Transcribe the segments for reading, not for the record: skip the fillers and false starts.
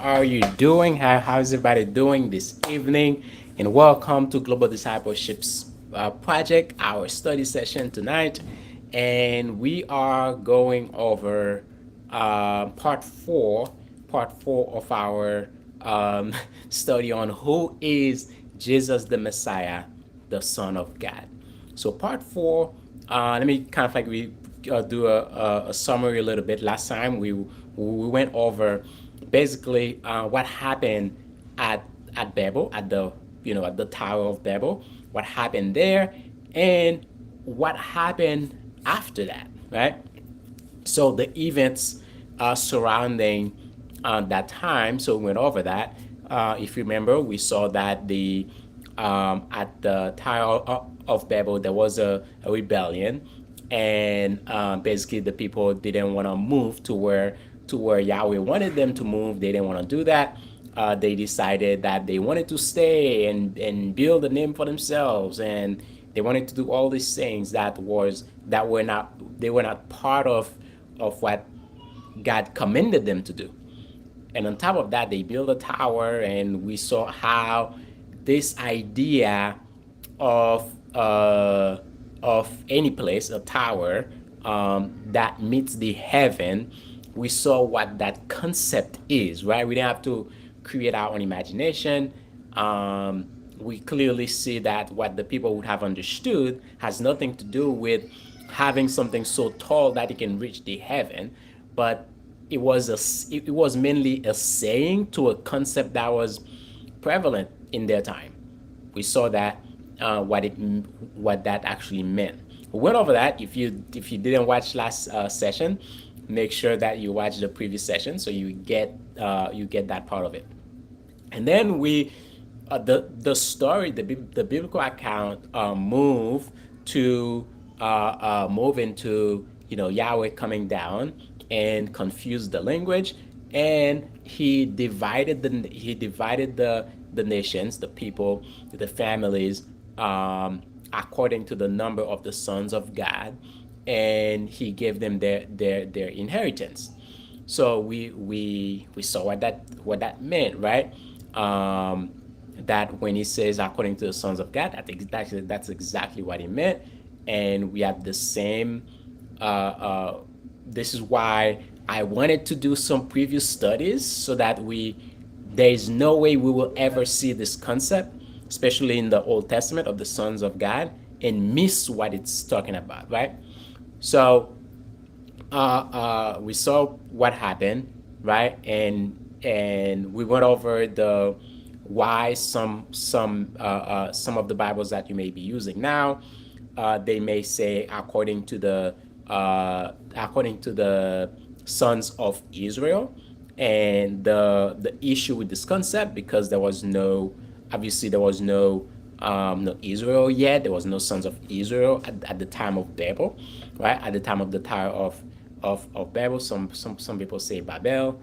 are you doing? How's everybody doing this evening? And welcome to Global Discipleship's project, our study session tonight. And we are going over part four of our study on who is Jesus the Messiah, the Son of God. So part four, let me kind of like we do a summary a little bit. Last time we went over basically what happened at Babel, at the at the Tower of Babel, what happened there, and what happened after that, right? So the events surrounding that time. So we went over that. If you remember, we saw that the at the Tower of Babel there was a rebellion, and basically the people didn't want to move to where Yahweh wanted them to move. They didn't want to do that. They decided that they wanted to stay and build a name for themselves, and they wanted to do all these things that were not they were not part of what God commended them to do. And on top of that, they built a tower, and we saw how this idea of any place, a tower that meets the heaven, we saw what that concept is, right? We didn't have to create our own imagination. We clearly see that what the people would have understood has nothing to do with having something so tall that it can reach the heaven, but it was mainly a saying to a concept that was prevalent in their time. We saw that what that actually meant. We went over that. If you didn't watch last session, make sure that you watch the previous session so you get that part of it. And then we the story, the biblical account move into Yahweh coming down and confused the language, and he divided the nations, the people, the families, according to the number of the sons of God, and he gave them their inheritance. So we saw what that meant, right? That when he says according to the sons of God, that's exactly what he meant, and we have the same. This is why I wanted to do some previous studies so that there is no way we will ever see this concept, especially in the Old Testament of the sons of God, and miss what it's talking about, right? So we saw what happened, right? And we went over the why some of the Bibles that you may be using now, they may say according to the sons of Israel, and the issue with this concept, because there was no no Israel yet. There was no sons of Israel at the time of Babel, right? At the time of the Tower of Babel. Some people say Babel.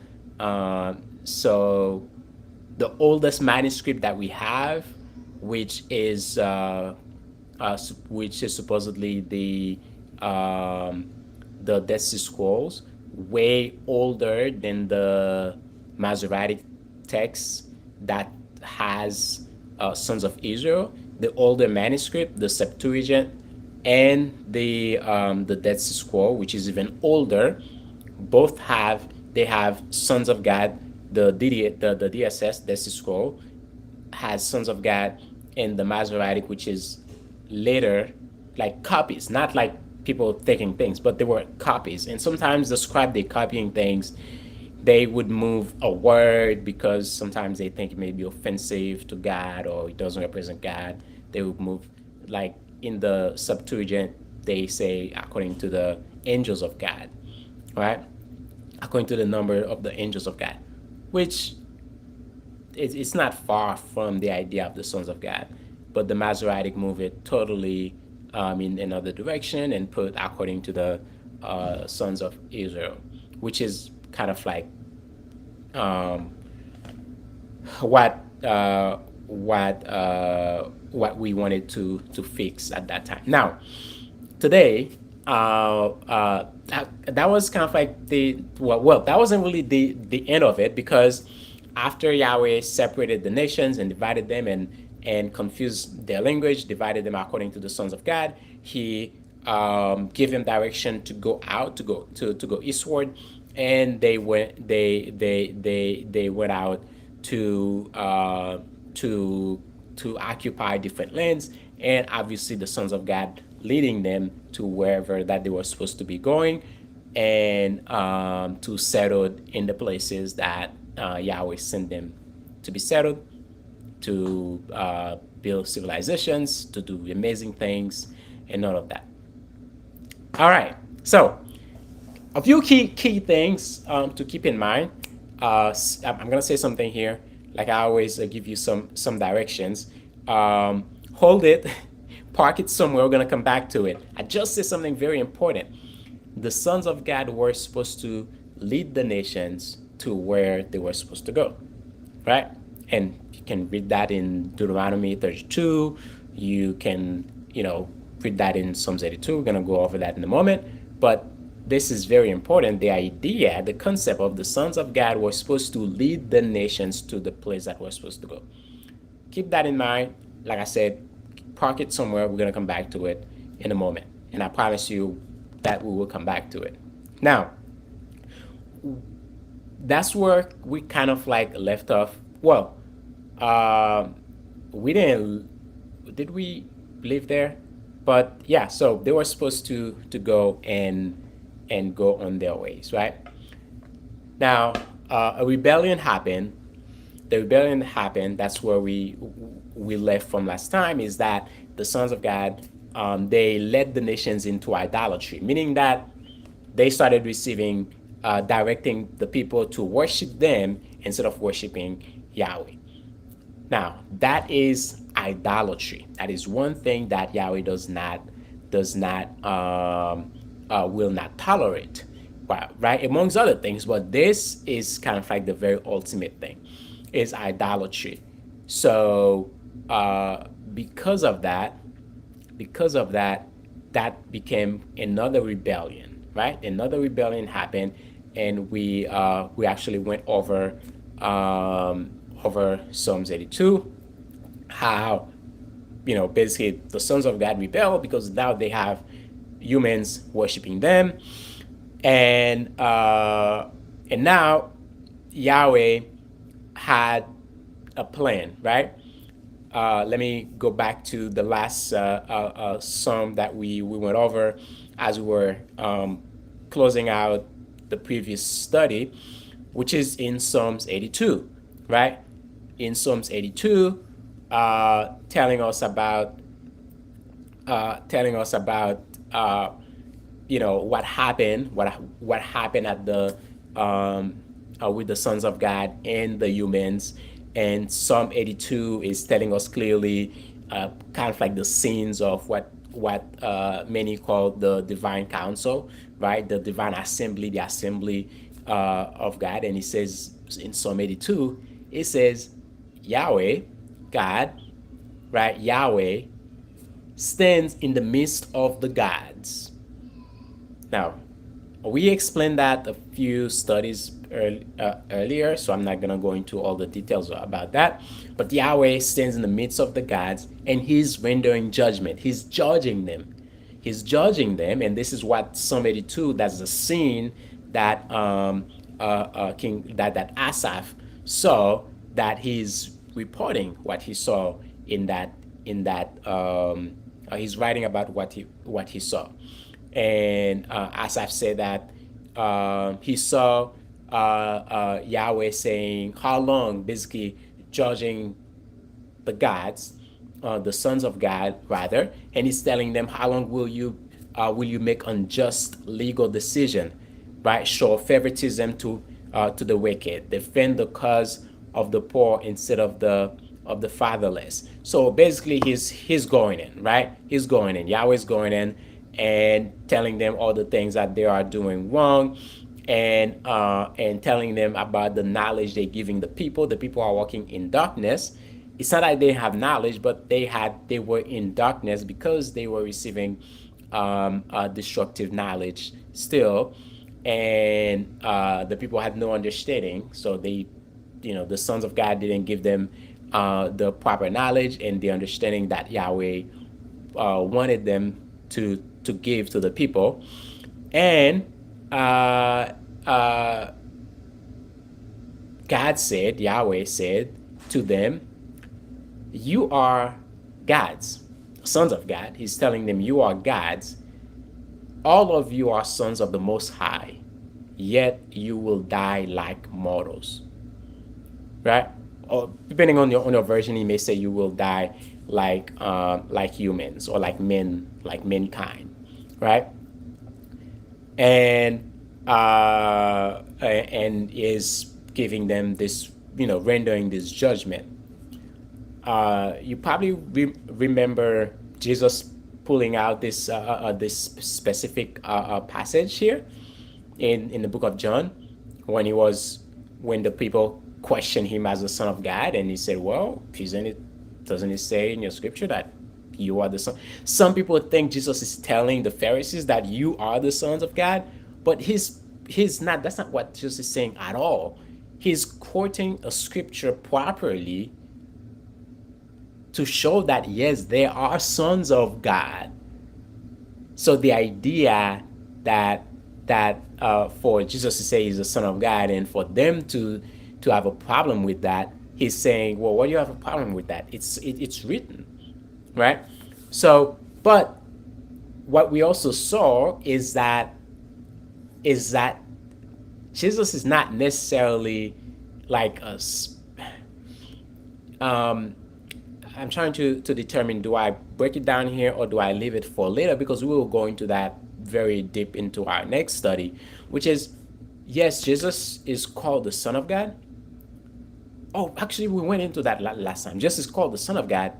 So the oldest manuscript that we have, which is supposedly the Dead Sea Scrolls, way older than the Masoretic text that has Sons of Israel. The older manuscript, the Septuagint, and the Dead Sea Scroll, which is even older, both have Sons of God. The DSS, Dead Sea Scroll, has Sons of God, and the Masoretic, which is later, like copies, not like people taking things, but they were copies. And sometimes the scribe, they copying things, they would move a word because sometimes they think it may be offensive to God or it doesn't represent God. They would move, like in the Septuagint, they say according to the angels of God, right? According to the number of the angels of God, which it's not far from the idea of the sons of God. But the Masoretic move it totally in another direction and put according to the sons of Israel, which is kind of like what we wanted to fix at that time. Now, today, that was kind of like that wasn't really the end of it, because after Yahweh separated the nations and divided them and confused their language, divided them according to the sons of God, he gave them direction to go out, to go eastward, and they went out to uh, to to occupy different lands, and obviously the sons of God leading them to wherever that they were supposed to be going, and to settle in the places that Yahweh sent them to be settled, to build civilizations, to do amazing things, and all of that. All right, so a few key things to keep in mind. I'm gonna say something here, like I always give you some directions. Hold it, park it somewhere. We're gonna come back to it. I just said something very important. The sons of God were supposed to lead the nations to where they were supposed to go, right? And you can read that in Deuteronomy 32. You can, read that in Psalms 82. We're going to go over that in a moment. But this is very important. The idea, the concept of the sons of God were supposed to lead the nations to the place that we're supposed to go. Keep that in mind. Like I said, park it somewhere. We're going to come back to it in a moment. And I promise you that we will come back to it. Now, that's where we kind of like left off. Well, uh, we didn't, did we live there? But yeah, so they were supposed to go and go on their ways, right? Now, a rebellion happened. The rebellion happened. That's where we left from last time. Is that the sons of God, they led the nations into idolatry, meaning that they started receiving, directing the people to worship them instead of worshiping Yahweh. Now, that is idolatry. That is one thing that Yahweh will not tolerate, right? Amongst other things, but this is kind of like the very ultimate thing, is idolatry. So, because of that, that became another rebellion, right? Another rebellion happened, and we actually went over Psalms 82, how basically the sons of God rebel because now they have humans worshiping them, and now Yahweh had a plan, right? Let me go back to the last psalm that we went over as we were closing out the previous study, which is in Psalms 82, right? In Psalms 82, telling us about what happened, what happened at the with the sons of God and the humans. And Psalm 82 is telling us clearly, kind of like the scenes of what many call the divine council, right? The divine assembly, the assembly of God. And it says in Psalm 82, it says, Yahweh, God, right? Yahweh stands in the midst of the gods. Now, we explained that a few studies earlier, so I'm not going to go into all the details about that. But Yahweh stands in the midst of the gods, and he's rendering judgment. He's judging them. He's judging them, and this is what Psalm 82, that's the scene that that Asaph saw, that he's reporting what he saw he's writing about what he saw. And Asaph said that he saw Yahweh saying, how long, basically judging the gods, the sons of God rather, and he's telling them, how long will you make unjust legal decision, right? Show favoritism to the wicked, defend the cause of the poor instead of the fatherless. So basically, he's going in, right? He's going in. Yahweh's going in and telling them all the things that they are doing wrong, and telling them about the knowledge they're giving the people. The people are walking in darkness. It's not that they have knowledge, but they were in darkness because they were receiving destructive knowledge still, and the people had no understanding. So they the sons of God didn't give them the proper knowledge and the understanding that Yahweh wanted them to give to the people. And uh, uh, God said, Yahweh said to them, "You are gods, sons of God." He's telling them, "You are gods. All of you are sons of the Most High, yet you will die like mortals." Right? Or depending on your version, he may say you will die like humans or like men, like mankind, right? And and is giving them this, rendering this judgment. You probably remember Jesus pulling out this specific passage here in the book of John, when he was when the people questioned him as the Son of God, and he said, "Well, isn't it? Doesn't it say in your scripture that you are the son?" Some people think Jesus is telling the Pharisees that you are the sons of God, but he's not. That's not what Jesus is saying at all. He's quoting a scripture properly to show that yes, they are sons of God. So the idea that for Jesus to say he's the Son of God, and for them to have a problem with that, he's saying, well, why do you have a problem with that? It's written, right? So, but what we also saw is that Jesus is not necessarily like us. Um, I'm trying to determine, do I break it down here or do I leave it for later? Because we will go into that very deep into our next study, which is, yes, Jesus is called the Son of God. Oh, actually, we went into that last time. Jesus is called the Son of God,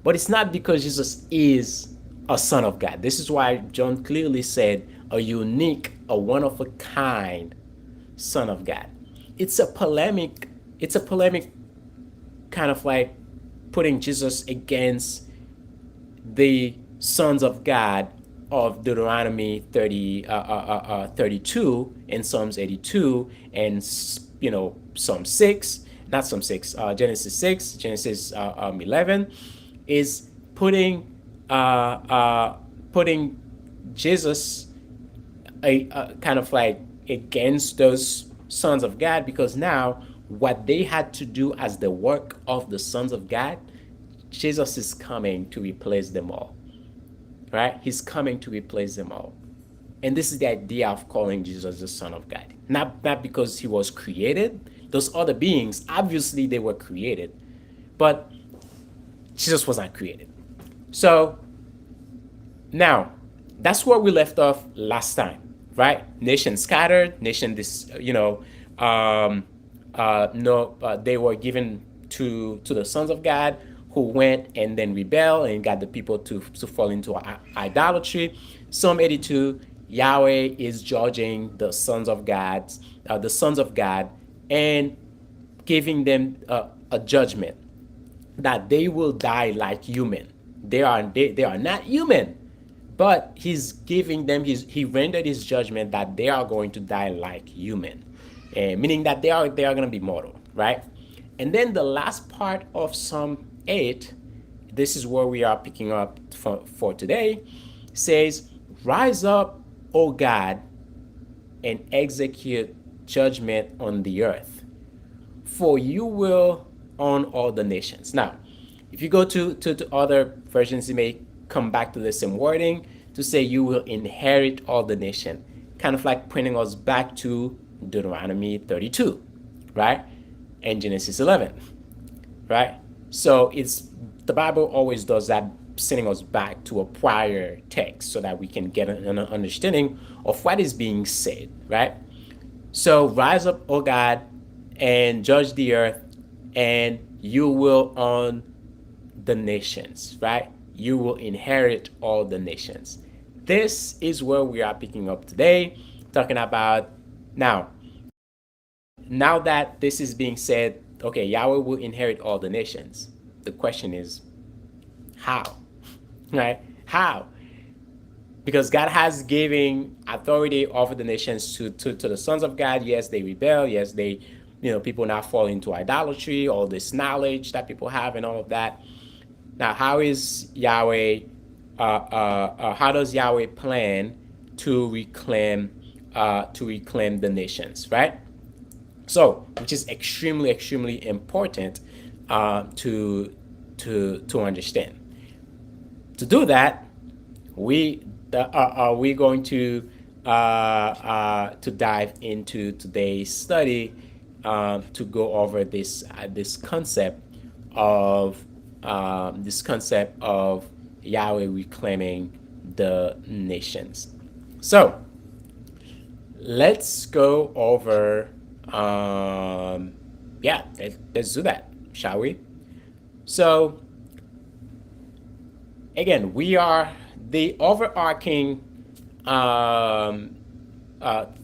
but it's not because Jesus is a Son of God. This is why John clearly said a unique, a one of a kind Son of God. It's a polemic. It's a polemic kind of like putting Jesus against the sons of God of Deuteronomy 32 and Psalms 82 and Psalm 6, not Psalm 6, Genesis 6, Genesis 11, is putting Jesus a kind of like against those sons of God, because now what they had to do as the work of the sons of God, Jesus is coming to replace them all. Right? He's coming to replace them all. And this is the idea of calling Jesus the Son of God. Not because he was created. Those other beings, obviously they were created. But Jesus was not created. So now, that's where we left off last time, right? Nation scattered, nation they were given to the sons of God, who went and then rebel and got the people to fall into idolatry. Psalm 82, Yahweh is judging the sons of God, and giving them a judgment that they will die like human. They are not human, but he's giving them he rendered his judgment that they are going to die like human, meaning that they are going to be mortal, right? And then the last part of Psalm 8, this is where we are picking up for today, says, "Rise up, O God, and execute judgment on the earth, for you will own all the nations." Now, if you go to other versions, you may come back to the same wording to say you will inherit all the nation, kind of like pointing us back to Deuteronomy 32, right? And Genesis 11, right? So the Bible always does that, sending us back to a prior text so that we can get an understanding of what is being said, right? So rise up, O God, and judge the earth, and you will own the nations, right? You will inherit all the nations. This is where we are picking up today, talking about now that this is being said, okay, Yahweh will inherit all the nations. The question is, how? Right? How? Because God has given authority over the nations to the sons of God. Yes, they rebel. Yes, they people not fall into idolatry, all this knowledge that people have, and all of that. Now, how is Yahweh? How does Yahweh plan to reclaim the nations, right? So, which is extremely, extremely important to understand. To do that, we're going to dive into today's study to go over this concept of Yahweh reclaiming the nations. So let's go over yeah, let's do that, shall we? So again, we are the overarching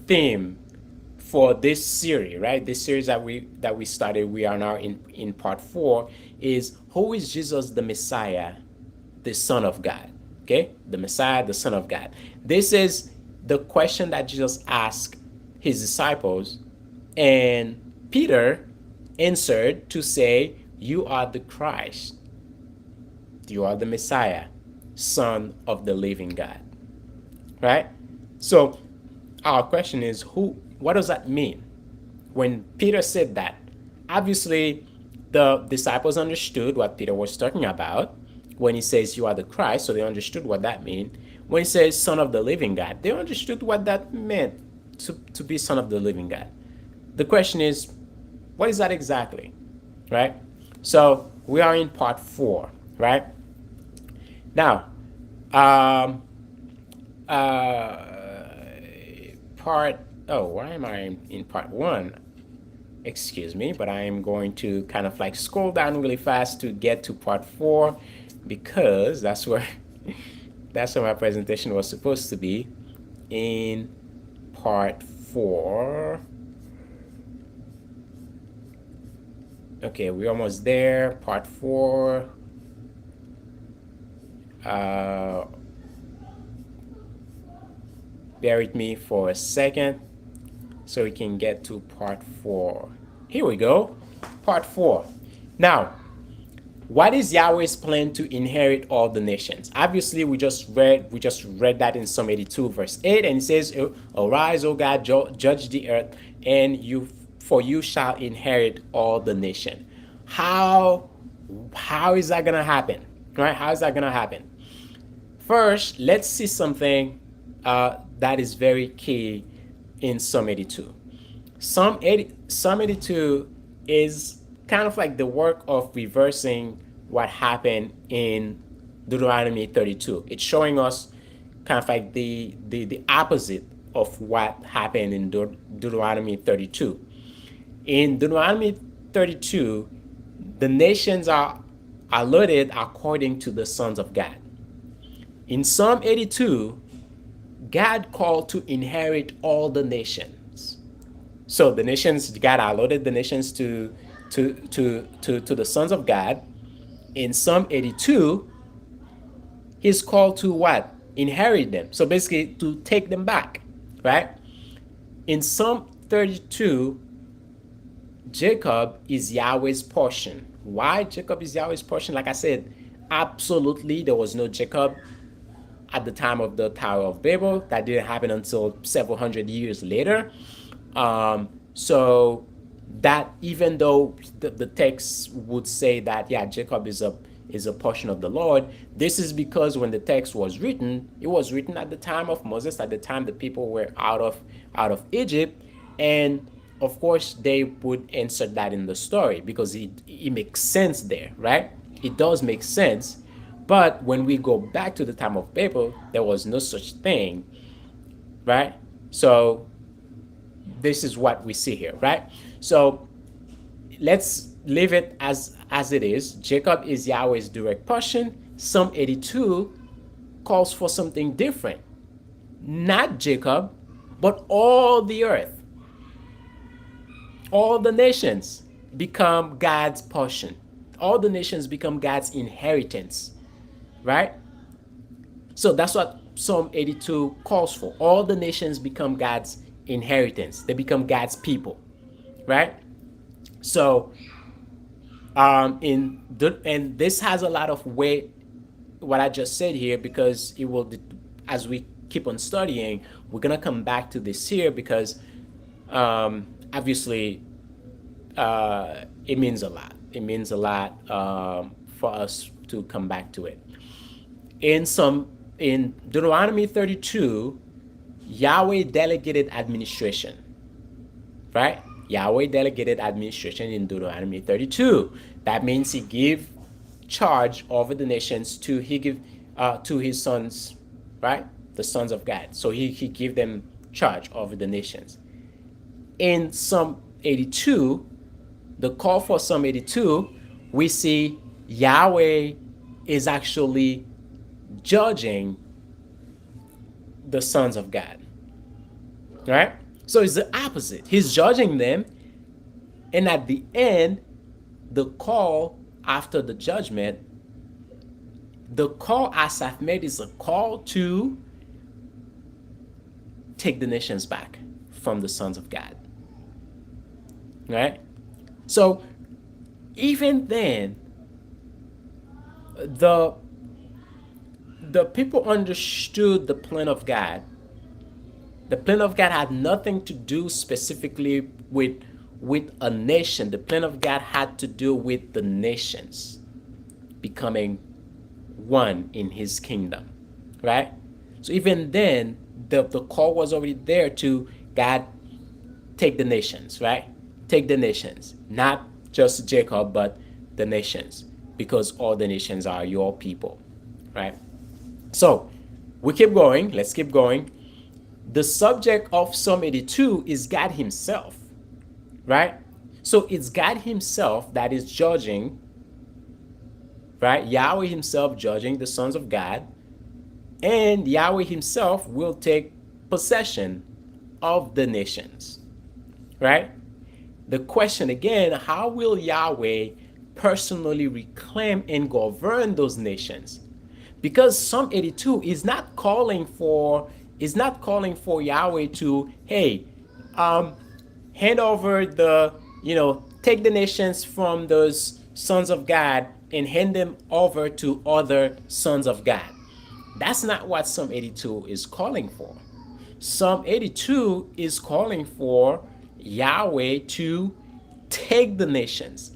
theme for this series, right? This series that we started, we are now in part 4, is who is Jesus the Messiah, the Son of God? Okay, the Messiah, the Son of God. This is the question that Jesus asked his disciples, and Peter answered to say, "You are the Christ. You are the Messiah, Son of the living God." Right? So our question is, what does that mean? When Peter said that, obviously the disciples understood what Peter was talking about when he says you are the Christ, so they understood what that meant. When he says Son of the living God, they understood what that meant, to be Son of the living God. The question is, what is that exactly? Right? So we are in part 4, right? Now, why am I in part 1? Excuse me, but I am going to kind of like scroll down really fast to get to part 4, because that's where my presentation was supposed to be, in part 4. Okay, we're almost there. Part 4. Bear with me for a second so we can get to part 4. Here we go. Part 4. Now, what is Yahweh's plan to inherit all the nations? Obviously, we just read that in Psalm 82 verse 8, and it says, "Arise, O God, judge the earth, and you shall inherit all the nation." How is that gonna happen? Right? How is that gonna happen? First, let's see something that is very key in Psalm 82. Psalm 82 is kind of like the work of reversing what happened in Deuteronomy 32. It's showing us kind of like the opposite of what happened in Deuteronomy 32. In Deuteronomy 32, the nations are allotted according to the sons of God. In Psalm 82, God called to inherit all the nations. So the nations, God allotted the nations to the sons of God. In Psalm 82, he's called to what? Inherit them. So basically to take them back, right? In Psalm 32, Jacob is Yahweh's portion. Why Jacob is Yahweh's portion? Like I said, absolutely there was no Jacob at the time of the Tower of Babel. That didn't happen until several hundred years later. So that, even though the text would say that, yeah, Jacob is a portion of the Lord, this is because when the text was written, it was written at the time of Moses, at the time the people were out of Egypt, and of course they would insert that in the story because it makes sense there, right? It does make sense. But when we go back to the time of Babel, there was no such thing, right? So this is what we see here, right? So let's leave it as it is. Jacob is Yahweh's direct portion. Psalm 82 calls for something different. Not Jacob, but all the earth. All the nations become God's portion. All the nations become God's inheritance. Right? So that's what Psalm 82 calls for. All the nations become God's inheritance. They become God's people. Right? So and this has a lot of weight, what I just said here, because it will, as we keep on studying, we're gonna come back to this here because obviously it means a lot. It means a lot for us to come back to it. In Deuteronomy 32, Yahweh delegated administration, right? Yahweh delegated administration in Deuteronomy 32. That means he gave charge over the nations to his sons, right? The sons of God. So he gave them charge over the nations. In Psalm 82, the call for Psalm 82, we see Yahweh is actually judging the sons of God, right? So it's the opposite. He's judging them, and at the end, the call after the judgment, the call Asaph made is a call to take the nations back from the sons of God, right? So even then, the the people understood the plan of God. The plan of God had nothing to do specifically with a nation. The plan of God had to do with the nations becoming one in his kingdom. Right? So even then, the call was already there to God, take the nations, right? Take the nations. Not just Jacob, but the nations. Because all the nations are your people. Right? So we keep going. Let's keep going. The subject of Psalm 82 is God Himself, right? So it's God Himself that is judging, right? Yahweh Himself judging the sons of God, and Yahweh Himself will take possession of the nations, right? The question again, how will Yahweh personally reclaim and govern those nations? Because Psalm 82 is not calling for Yahweh to, hey, um, hand over take the nations from those sons of God and hand them over to other sons of God. That's not what Psalm 82 is calling for. Psalm 82 is calling for Yahweh to take the nations,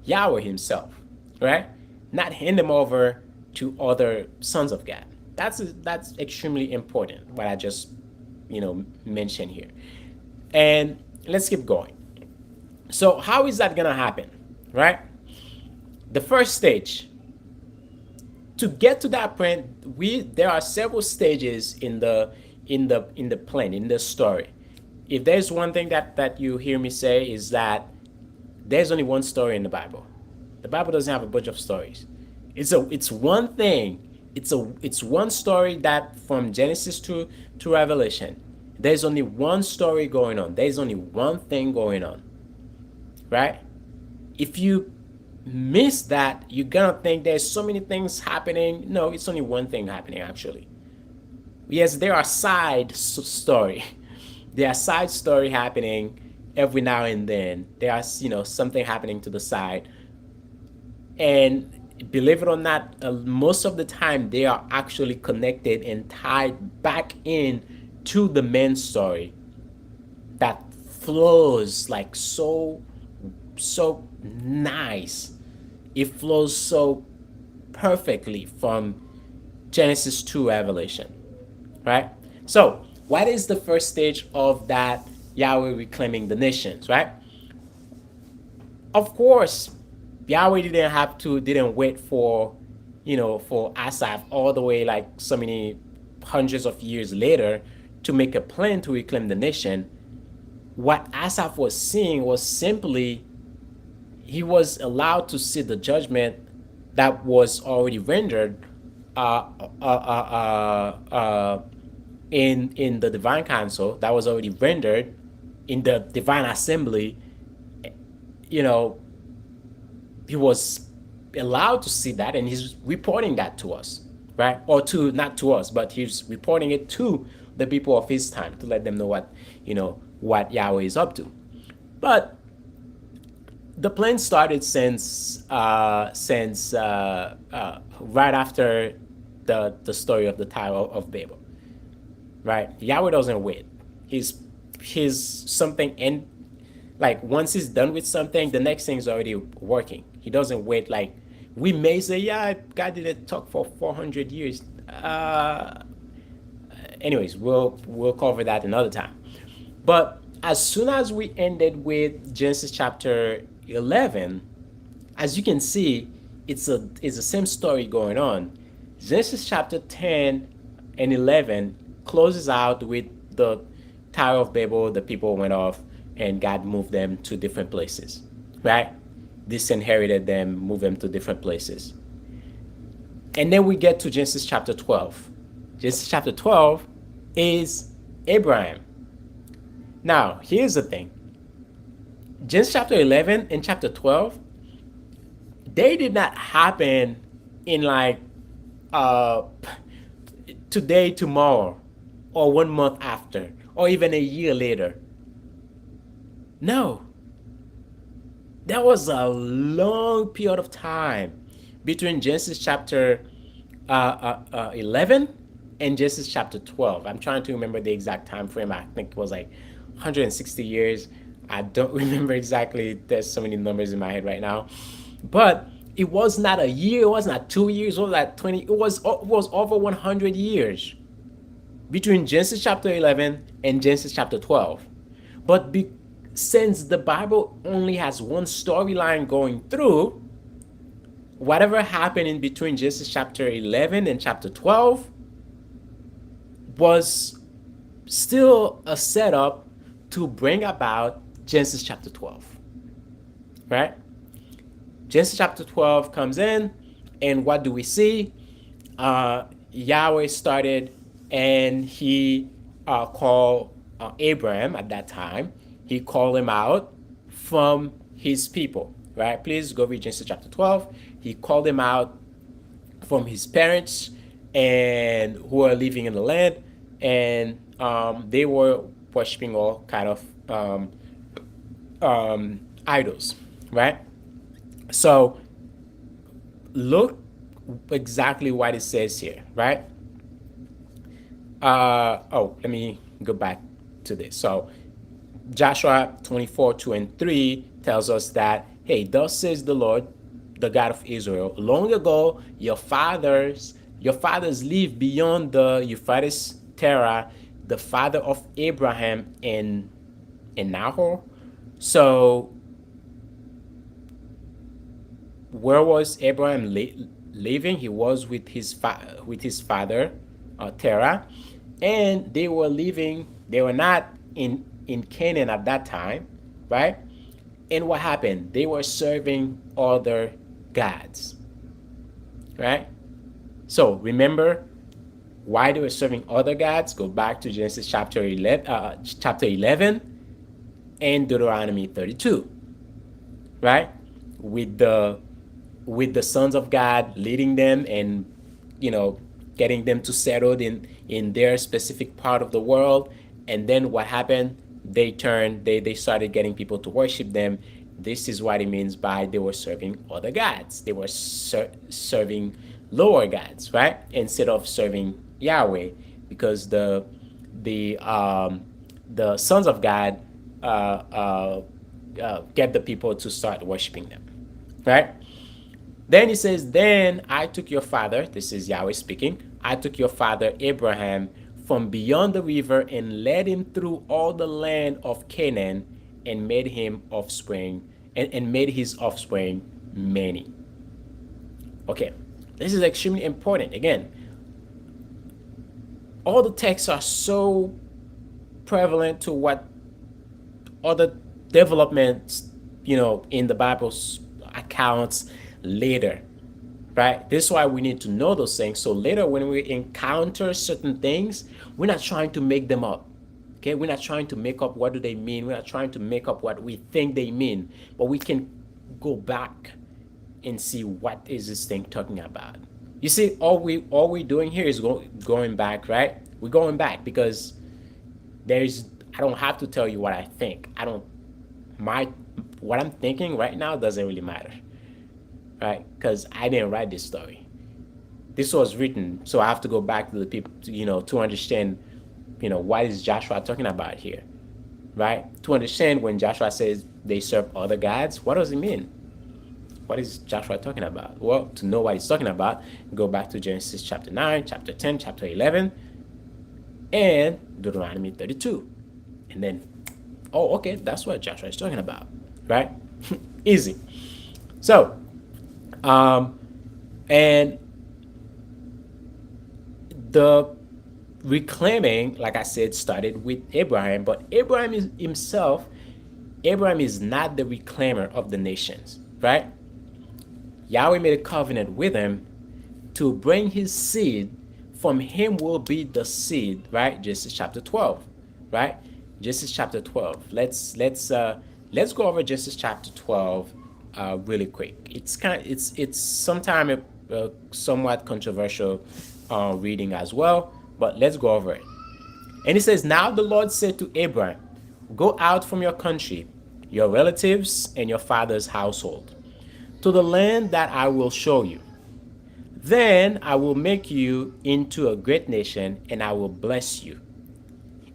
Yahweh Himself, right? Not hand them over to other sons of God. That's extremely important. What I just mentioned here, and let's keep going. So how is that gonna happen, right? The first stage, to get to that point, there are several stages in the plan, in the story. If there's one thing that you hear me say is that there's only one story in the Bible. The Bible doesn't have a bunch of stories. It's one thing. It's one story that from Genesis to Revelation. There's only one story going on. There's only one thing going on. Right? If you miss that, you're gonna think there's so many things happening. No, it's only one thing happening actually. Yes, there are side story. There are side story happening every now and then. There are something happening to the side, and believe it or not, most of the time they are actually connected and tied back in to the main story that flows like so nice. It flows so perfectly from Genesis to Revelation, right? So, what is the first stage of that Yahweh reclaiming the nations, right? Of course, Yahweh didn't wait for Asaph all the way like so many hundreds of years later to make a plan to reclaim the nation. What Asaph was seeing was simply he was allowed to see the judgment that was already rendered uh, uh, uh, uh, uh, in the divine council, that was already rendered in the divine assembly. You know, he was allowed to see that, and he's reporting that to us, right? Or to not to us, but he's reporting it to the people of his time to let them know what Yahweh is up to. But The plan started since right after the story of the Tower of Babel. Right? Yahweh doesn't wait. He's something in, like, once he's done with something, the next thing is already working. He doesn't wait. Like, we may say, yeah, God didn't talk for 400 years. Anyways, we'll cover that another time. But as soon as we ended with Genesis chapter 11, as you can see, it's the same story going on. Genesis chapter 10 and 11 closes out with the Tower of Babel. The people went off, and God moved them to different places, right? Disinherited them, moved them to different places. And then we get to Genesis chapter 12. Genesis chapter 12 is Abraham. Now, here's the thing. Genesis chapter 11 and chapter 12, they did not happen in like uh today, tomorrow, or 1 month after, or even a year later. No, there was a long period of time between Genesis chapter 11 and Genesis chapter 12. I'm trying to remember the exact time frame. I think it was like 160 years. I don't remember exactly. There's so many numbers in my head right now. But it was not a year, it was not 2 years, it was not 20, it was over 100 years between Genesis chapter 11 and Genesis chapter 12. But since the Bible only has one storyline going through, whatever happened in between Genesis chapter 11 and chapter 12 was still a setup to bring about Genesis chapter 12, right? Genesis chapter 12 comes in, and what do we see? Yahweh started, and he called Abraham at that time. He called him out from his people, right? Please go read Genesis chapter 12. He called him out from his parents and who are living in the land, and they were worshiping all kind of idols, right? So look exactly what it says here, right? Let me go back to this. So Joshua 24, 2 and 3 tells us that, hey, thus says the Lord, the God of Israel, long ago your fathers lived beyond the Euphrates Terah, the father of Abraham and Nahor. So where was Abraham living? He was with his father, Terah, and they were living. They were not in Canaan at that time, right? And what happened? They were serving other gods, right? So remember why they were serving other gods. Go back to Genesis chapter 11 and Deuteronomy 32, right? With the sons of God leading them, and getting them to settle in their specific part of the world. And then what happened? They started getting people to worship them. This is what it means by they were serving other gods. They were serving lower gods, right? Instead of serving Yahweh, because the sons of God get the people to start worshiping them, right? Then he says, then I took your father, this is Yahweh speaking, I took your father Abraham from beyond the river and led him through all the land of Canaan and made him offspring and made his offspring many. Okay, this is extremely important. Again, all the texts are so prevalent to what other developments, in the Bible's accounts later, right? This is why we need to know those things. So later, when we encounter certain things, we're not trying to make them up. Okay, we're not trying to make up what do they mean. We're not trying to make up what we think they mean, but we can go back and see what is this thing talking about. You see, all we're doing here is going back, right? We're going back because I don't have to tell you what I think. My what I'm thinking right now doesn't really matter, right? Because I didn't write this story. This was written, so I have to go back to the people, to understand, what is Joshua talking about here, right? To understand when Joshua says they serve other gods, what does it mean? What is Joshua talking about? Well, to know what he's talking about, go back to Genesis chapter 9, chapter 10, chapter 11, and Deuteronomy 32. And then, oh, okay, that's what Joshua is talking about, right? Easy. So, and the reclaiming, like I said, started with Abraham, but Abraham is not the reclaimer of the nations, right? Yahweh made a covenant with him to bring his seed. From him will be the seed, right? Genesis chapter 12, right? Genesis chapter 12. Let's go over Genesis chapter 12 really quick. It's sometimes a somewhat controversial reading as well, but let's go over it. And he says, "Now the Lord said to Abraham, go out from your country, your relatives, and your father's household, to the land that I will show you. Then I will make you into a great nation, and I will bless you,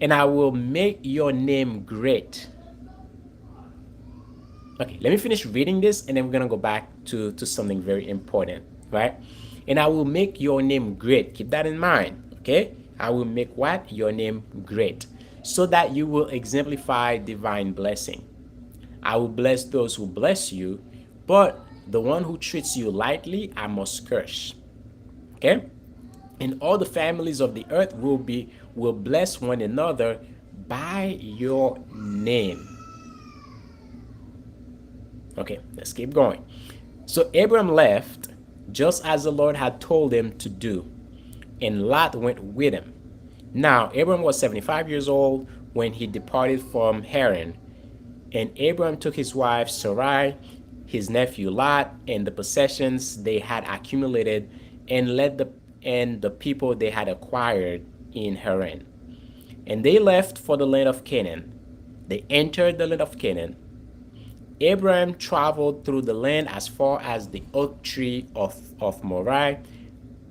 and I will make your name great." Okay, let me finish reading this, and then we're going to go back to something very important, right? "And I will make your name great." Keep that in mind, okay? I will make what? Your name great, so that you will exemplify divine blessing. "I will bless those who bless you, but the one who treats you lightly, I must curse." Okay? "And all the families of the earth will bless one another by your name." Okay, let's keep going. "So Abram left just as the Lord had told him to do, and Lot went with him. Now Abram was 75 years old when he departed from Haran. And Abram took his wife Sarai, his nephew Lot, and the possessions they had accumulated, and the people they had acquired in Haran. And they left for the land of Canaan. They entered the land of Canaan. Abraham traveled through the land as far as the oak tree of Moriah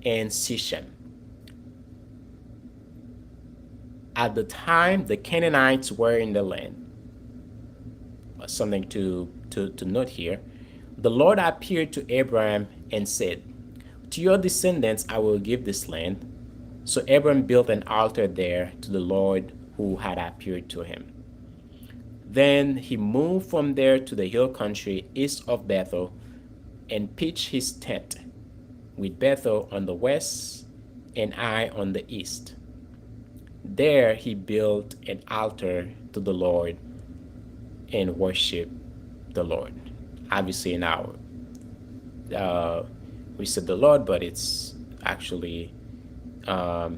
and Sichem. At the time, the Canaanites were in the land." Something to note here. "The Lord appeared to Abraham and said, 'To your descendants I will give this land.' So Abraham built an altar there to the Lord who had appeared to him. Then he moved from there to the hill country east of Bethel and pitched his tent, with Bethel on the west and Ai on the east. There he built an altar to the Lord and worshiped the Lord." Obviously now we said the Lord, but it's actually Yahweh.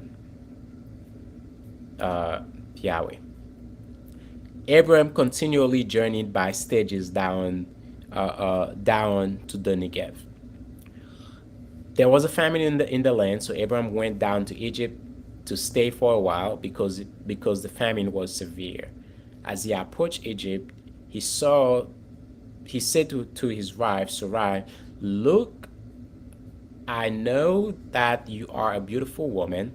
Abraham continually journeyed by stages down to the Negev. There was a famine in the land, so Abraham went down to Egypt to stay for a while because the famine was severe. As he approached Egypt, he said to his wife Sarai, "Look, I know that you are a beautiful woman.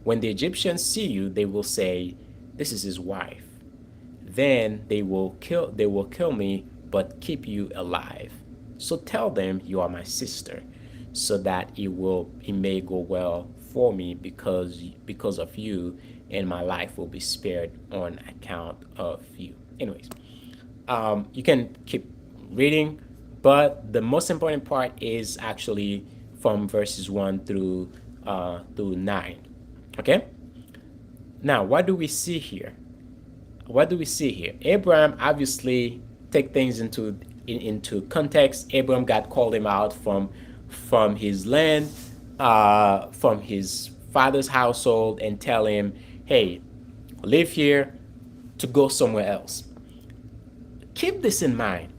When the Egyptians see you, they will say, 'This is his wife.' Then they will kill me, but keep you alive. So tell them you are my sister, so that it may go well for me because of you, and my life will be spared on account of you." Anyways, you can keep reading, but the most important part is actually from verses 1 through 9. Okay? Now, what do we see here? Abraham obviously take things into context. Abraham God called him out from his land, from his father's household, and tell him, "Hey, live here to go somewhere else." Keep this in mind.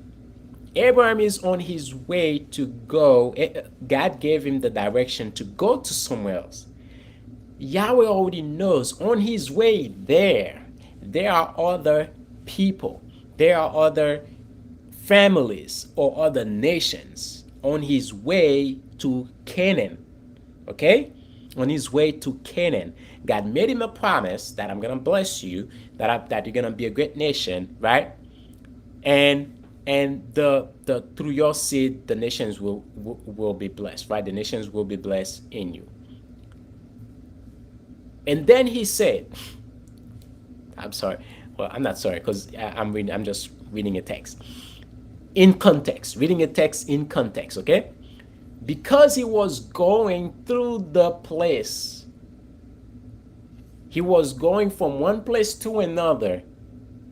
Abraham is on his way to go. God gave him the direction to go to somewhere else. Yahweh already knows on his way there are other people. There are other families or other nations on his way to Canaan. Okay? On his way to Canaan. God made him a promise that I'm gonna bless you, that you're gonna be a great nation, right? And the through your seed the nations will be blessed, right? The nations will be blessed in you. And then he said, I'm sorry. Well, I'm not sorry because I'm just reading a text in context, reading a text in context. Okay, because he was going through the place, he was going from one place to another.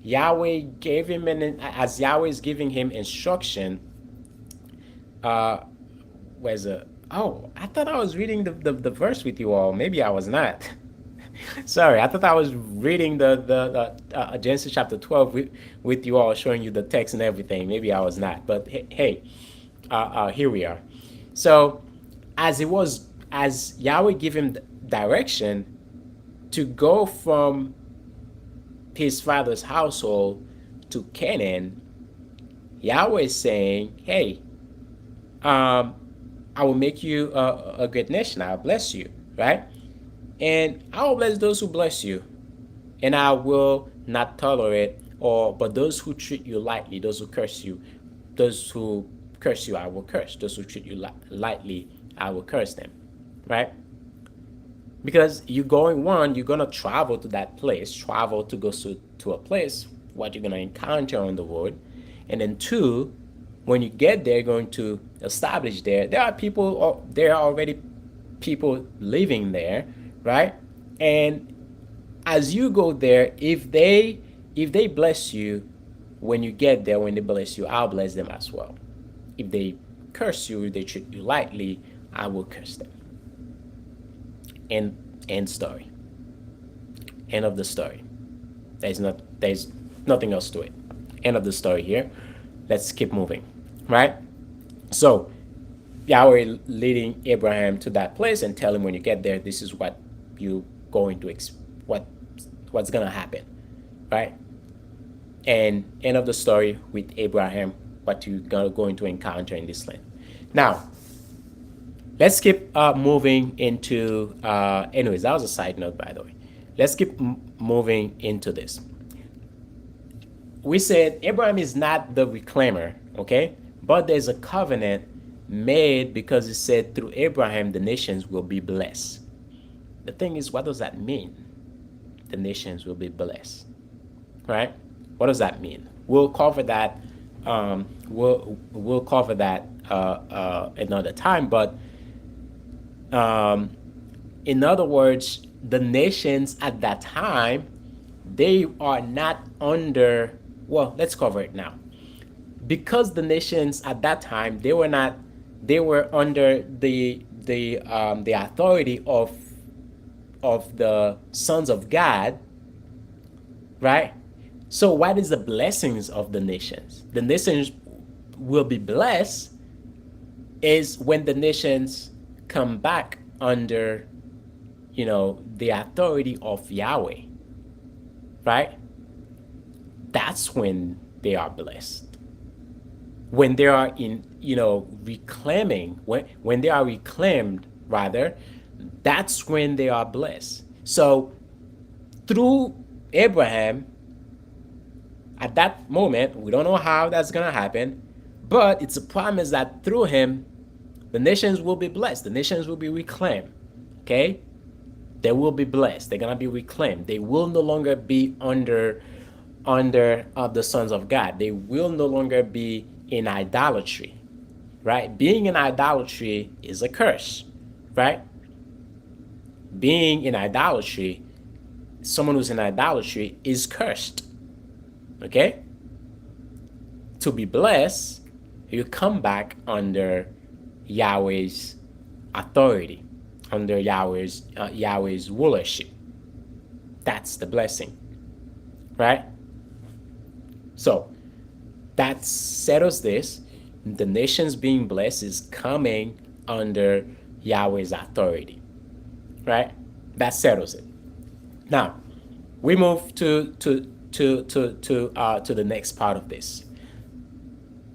Yahweh gave him as Yahweh is giving him instruction. Uh, where's a Oh, I thought I was reading the verse with you all. Maybe I was not. Sorry, I thought I was reading the Genesis chapter 12 with you all, showing you the text and everything. Maybe I was not, but hey, here we are. So, as Yahweh gave him direction to go from his father's household to Canaan, Yahweh is saying, "Hey, um, I will make you a great nation. I'll bless you, right? And I will bless those who bless you, and I will not tolerate but those who treat you lightly, those who curse you, I will curse. Those who treat you lightly, I will curse them, right? Because you're gonna travel to that place, travel to go to a place, what you're gonna encounter on the road, and then two, when you get there, you're going to establish there. There are already people living there, right? And as you go there, if they bless you, when you get there, when they bless you, I'll bless them as well. If they curse you, if they treat you lightly, I will curse them. End story. End of the story. There's nothing else to it. End of the story here. Let's keep moving, right? So Yahweh leading Abraham to that place and tell him, when you get there, this is what you going to what's gonna happen, right? And end of the story with Abraham, what you're going to encounter in this land. Now, let's keep moving into. Anyways, that was a side note, by the way. Let's keep moving into this. We said Abraham is not the reclaimer, okay? But there's a covenant made because it said through Abraham the nations will be blessed. The thing is, what does that mean? The nations will be blessed, right? What does that mean? We'll cover that. We'll cover that another time. But in other words, the nations at that time, they are not under. Well, let's cover it now. Because the nations at that time, they were under the authority of the sons of God, right? So what is the blessings of the nations? The nations will be blessed is when the nations come back under, the authority of Yahweh, right? That's when they are blessed. When they are reclaiming, when they are reclaimed, rather, that's when they are blessed. So through Abraham, at that moment, we don't know how that's going to happen, but it's a promise that through him, the nations will be blessed. The nations will be reclaimed, okay? They will be blessed. They're going to be reclaimed. They will no longer be under the sons of God. They will no longer be in idolatry, right? Being in idolatry is a curse, right? Being in idolatry, someone who's in idolatry is cursed, okay? To be blessed, you come back under Yahweh's authority, under Yahweh's rulership. That's the blessing, right? So that settles this. The nations being blessed is coming under Yahweh's authority, right? That settles it. Now we move to the next part of this.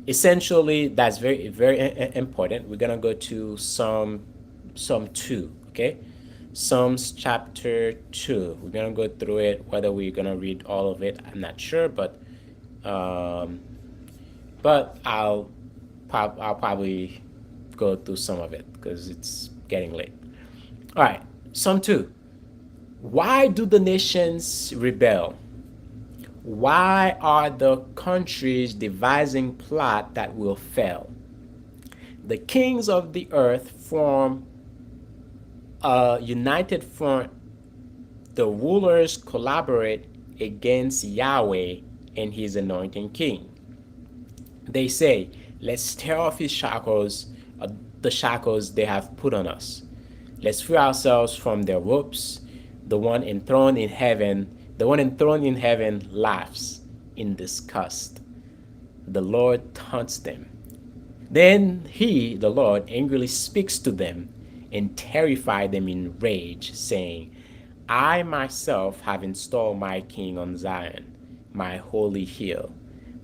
essentially that's very important. We're gonna go to Psalm 2. Okay, Psalms chapter 2. We're gonna go through it. Whether we're gonna read all of it, I'm not sure, um, but I'll probably go through some of it because it's getting late. All right, Psalm 2. Why do the nations rebel? Why are the countries devising plot that will fail? The kings of the earth form a united front. The rulers collaborate against Yahweh and his anointing king. They say, let's tear off his shackles, the shackles they have put on us. Let's free ourselves from their ropes. The one enthroned in heaven laughs in disgust. The Lord taunts them. Then he, the Lord, angrily speaks to them and terrifies them in rage, saying, I myself have installed my king on Zion, my holy hill.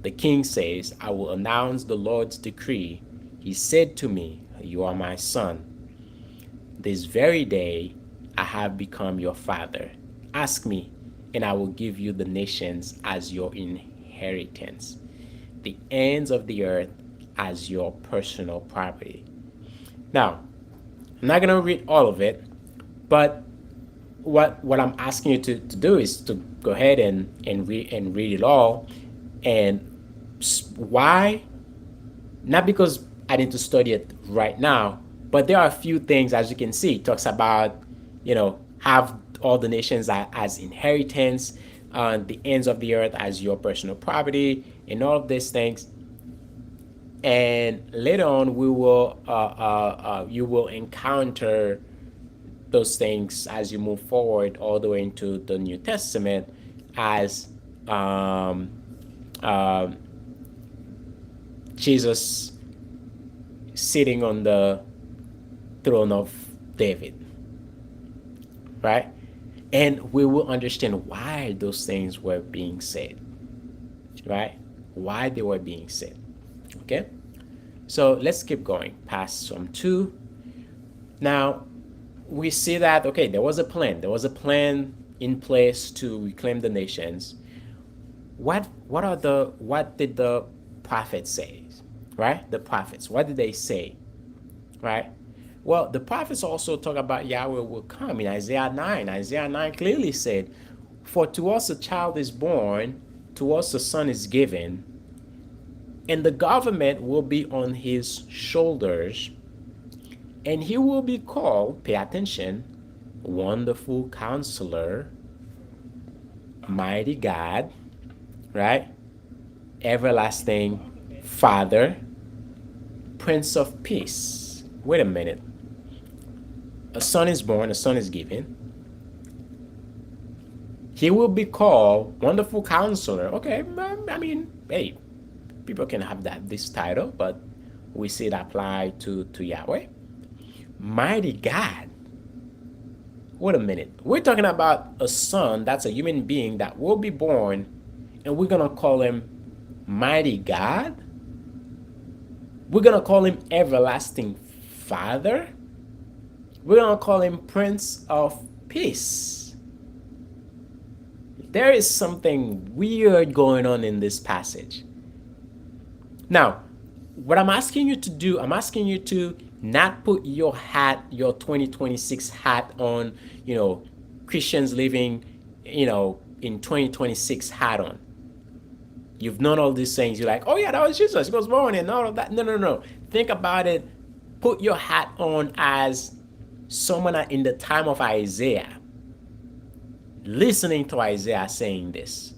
The king says, I will announce the Lord's decree. He said to me, you are my son. This very day I have become your father. Ask me, and I will give you the nations as your inheritance, the ends of the earth as your personal property. Now, I'm not going to read all of it, but what I'm asking you to do is to go ahead and read it all. And why? Not because I need to study it right now, but there are a few things, as you can see, it talks about, have all the nations as inheritance, the ends of the earth as your personal property, and all of these things. And later on, you will encounter those things as you move forward all the way into the New Testament as um, uh, Jesus sitting on the throne of David, right? And we will understand why those things were being said, right? Why they were being said. Okay? So let's keep going past Psalm 2. Now, we see that, okay, there was a plan. There was a plan in place to reclaim the nations. What did the prophets say? Right? The prophets. What did they say? Right? Well, the prophets also talk about Yahweh will come in Isaiah 9. Isaiah 9 clearly said, for to us a child is born, to us a son is given, and the government will be on his shoulders, and he will be called, pay attention, Wonderful Counselor, Mighty God, right? Everlasting Father, Prince of Peace. Wait a minute. A son is born, a son is given. He will be called Wonderful Counselor. Okay, I mean, hey, people can have this title, but we see it applied to Yahweh. Mighty God. Wait a minute. We're talking about a son that's a human being that will be born, and we're going to call him Mighty God? We're going to call him Everlasting Father? We're going to call him Prince of Peace. There is something weird going on in this passage. Now, what I'm asking you to do, I'm asking you to not put your 2026 hat on, Christians living, in 2026 hat on. You've known all these things. You're like, oh yeah, that was Jesus. He was born and all of that. No. Think about it. Put your hat on as someone in the time of Isaiah, listening to Isaiah saying this.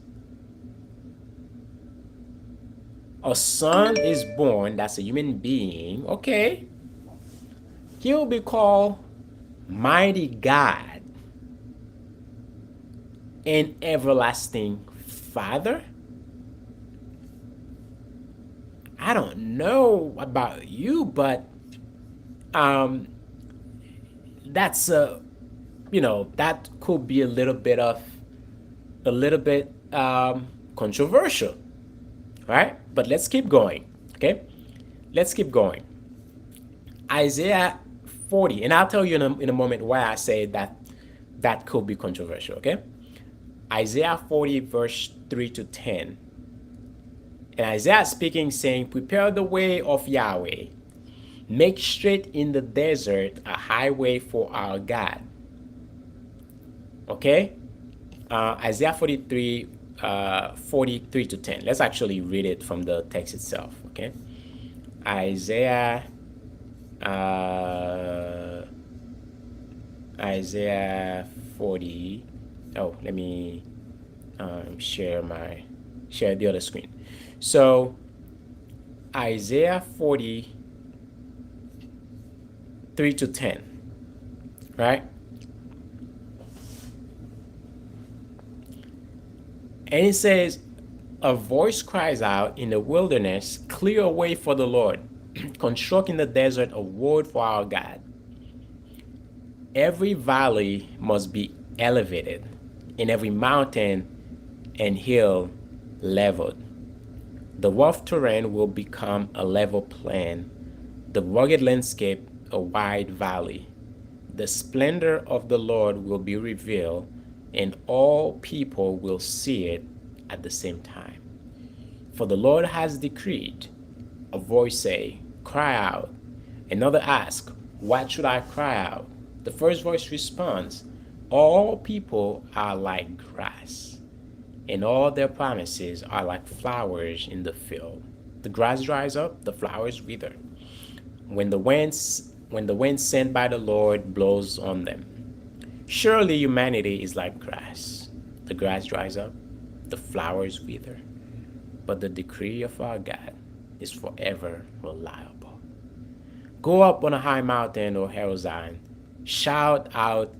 A son is born, that's a human being, okay. He'll be called Mighty God and Everlasting Father. I don't know about you, but that's that could be a little bit controversial, right? But let's keep going. Okay, let's keep going. Isaiah 40, and I'll tell you in a moment why I say that that could be controversial. Okay, Isaiah 40, verse 3 to 10. And Isaiah speaking, saying, "Prepare the way of Yahweh, make straight in the desert a highway for our God." Okay, Isaiah 43, 43 to 10. Let's actually read it from the text itself. Okay, Isaiah, uh, Isaiah 40. Oh, let me share the other screen. So Isaiah 43 to 10, right? And it says, "A voice cries out in the wilderness, clear a way for the Lord, construct in the desert a road for our God. Every valley must be elevated, and every mountain and hill leveled. The rough terrain will become a level plain, the rugged landscape a wide valley. The splendor of the Lord will be revealed, and all people will see it at the same time. For the Lord has decreed." A voice say, "Cry out." Another ask, "What should I cry out?" The first voice responds, "All people are like grass, and all their promises are like flowers in the field. The grass dries up, the flowers wither. When the wind sent by the Lord blows on them. Surely humanity is like grass. The grass dries up, the flowers wither, but the decree of our God is forever reliable. Go up on a high mountain, O hail Zion. Shout out,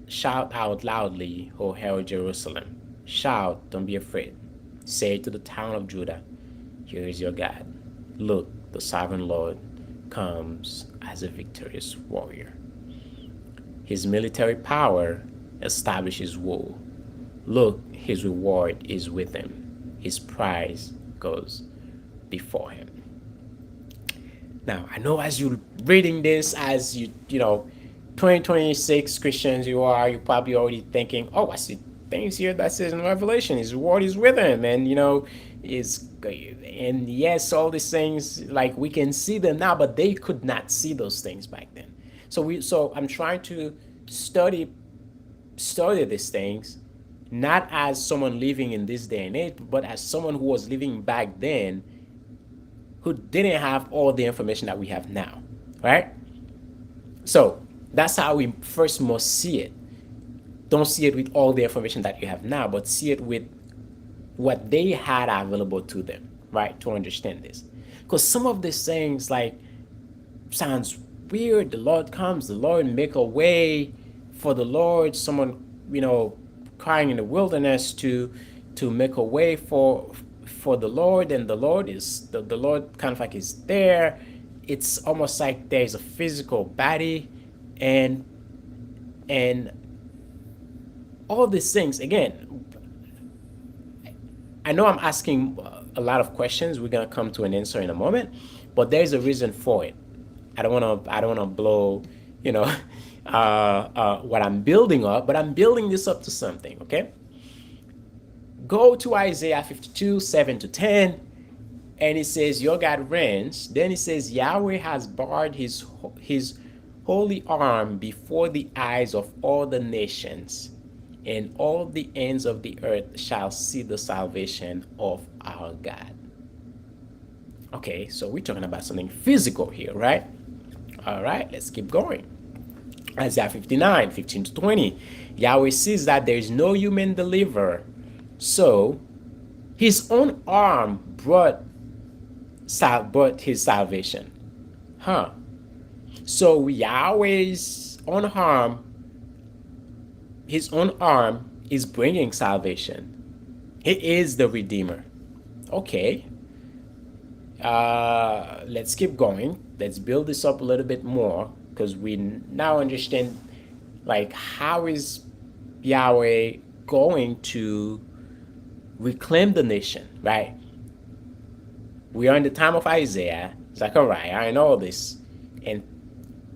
shout out loudly, O hail Jerusalem. Shout, don't be afraid. Say to the town of Judah, here is your God. Look, the sovereign Lord comes as a victorious warrior. His military power establishes rule. Look, his reward is with him. His prize goes before him. Now, I know as you're reading this, as you know, 2026 Christians you're probably already thinking, oh, I see things here that says in Revelation, his reward is with him. And, and yes, all these things, like we can see them now, but they could not see those things back then. So I'm trying to study these things, not as someone living in this day and age, but as someone who was living back then, who didn't have all the information that we have now, right? So that's how we first must see it. Don't see it with all the information that you have now, but see it with what they had available to them, right? To understand this. Because some of these things like sounds weird. The Lord comes, the Lord make a way for the Lord, someone, crying in the wilderness to make a way for the Lord, and the Lord is the Lord kind of like is there. It's almost like there's a physical body, and all these things. Again, I know I'm asking a lot of questions. We're gonna come to an answer in a moment, but there's a reason for it. I don't wanna blow, what I'm building up, but I'm building this up to something. Okay. Go to Isaiah 52, 7 to 10, and it says, "Your God reigns." Then it says, "Yahweh has barred his holy arm before the eyes of all the nations, and all the ends of the earth shall see the salvation of our God." Okay, so we're talking about something physical here, right? All right, let's keep going. Isaiah 59, 15 to 20. Yahweh sees that there is no human deliverer, so his own arm brought his salvation. Huh. So Yahweh's own arm, his own arm is bringing salvation. He is the Redeemer. Okay. Let's keep going. Let's build this up a little bit more, because we now understand, like, how is Yahweh going to reclaim the nation, right? We are in the time of Isaiah, Zechariah, and all this, and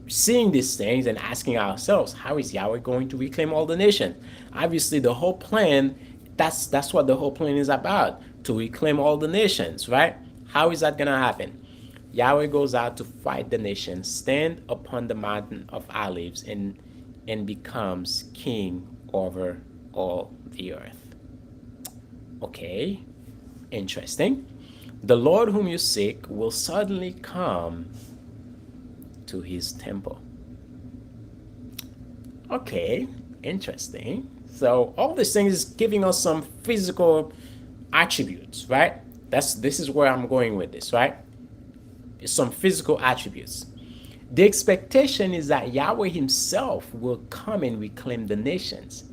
seeing these things and asking ourselves, how is Yahweh going to reclaim all the nation? Obviously, the whole plan, that's what the whole plan is about, to reclaim all the nations, right? How is that gonna happen? Yahweh goes out to fight the nations, stand upon the mountain of olives, and becomes king over all the earth. Okay, interesting. The Lord whom you seek will suddenly come to his temple. Okay, interesting. So all these things is giving us some physical attributes, right? This is where I'm going with this, right? Some physical attributes. The expectation is that Yahweh himself will come and reclaim the nations.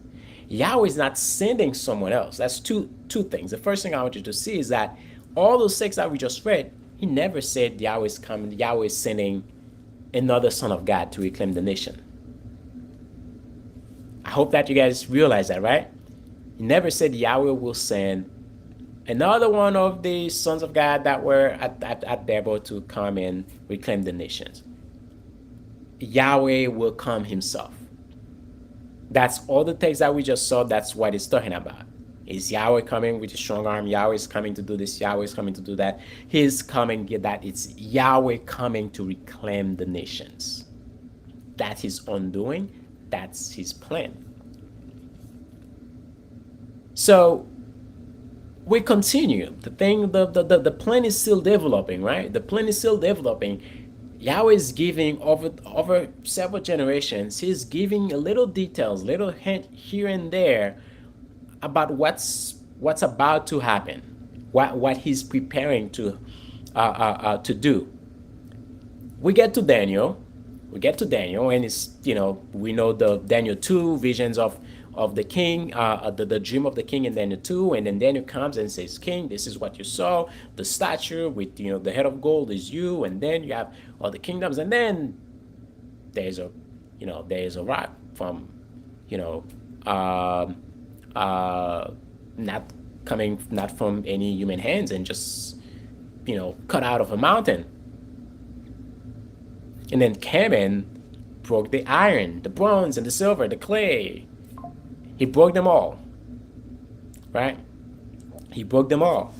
Yahweh is not sending someone else. That's two things. The first thing I want you to see is that all those six that we just read, he never said Yahweh is coming, Yahweh is sending another son of God to reclaim the nation. I hope that you guys realize that, right? He never said Yahweh will send another one of the sons of God that were at Babel to come and reclaim the nations. Yahweh will come himself. That's all the text that we just saw. That's what it's talking about. Is Yahweh coming with a strong arm? Yahweh is coming to do this. Yahweh is coming to do that. He's coming, that it's Yahweh coming to reclaim the nations. That's his undoing. That's his plan. So we continue. The plan is still developing, right? The plan is still developing. Yahweh is giving over several generations. He's giving a little details, little hint here and there about what's about to happen, what he's preparing to do. We get to Daniel. And it's, we know the Daniel 2 visions of the king, the dream of the king in Daniel 2, and then Daniel comes and says, King, this is what you saw. The statue with the head of gold is you, and then you have all the kingdoms, and then there's a rock from not from any human hands, and just cut out of a mountain. And then came and broke the iron, the bronze, and the silver, the clay. He broke them all, right? He broke them all.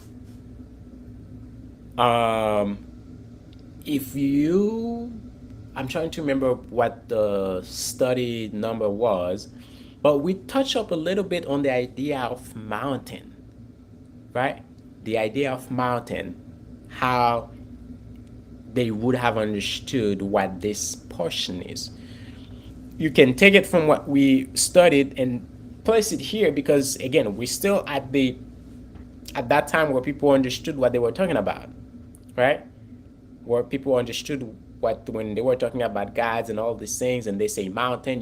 I'm trying to remember what the study number was, but we touched up a little bit on the idea of mountain, right? The idea of mountain, how they would have understood what this portion is. You can take it from what we studied and place it here, because again, we're still at that time where people understood what they were talking about, right? Where people understood when they were talking about gods and all these things, and they say mountain,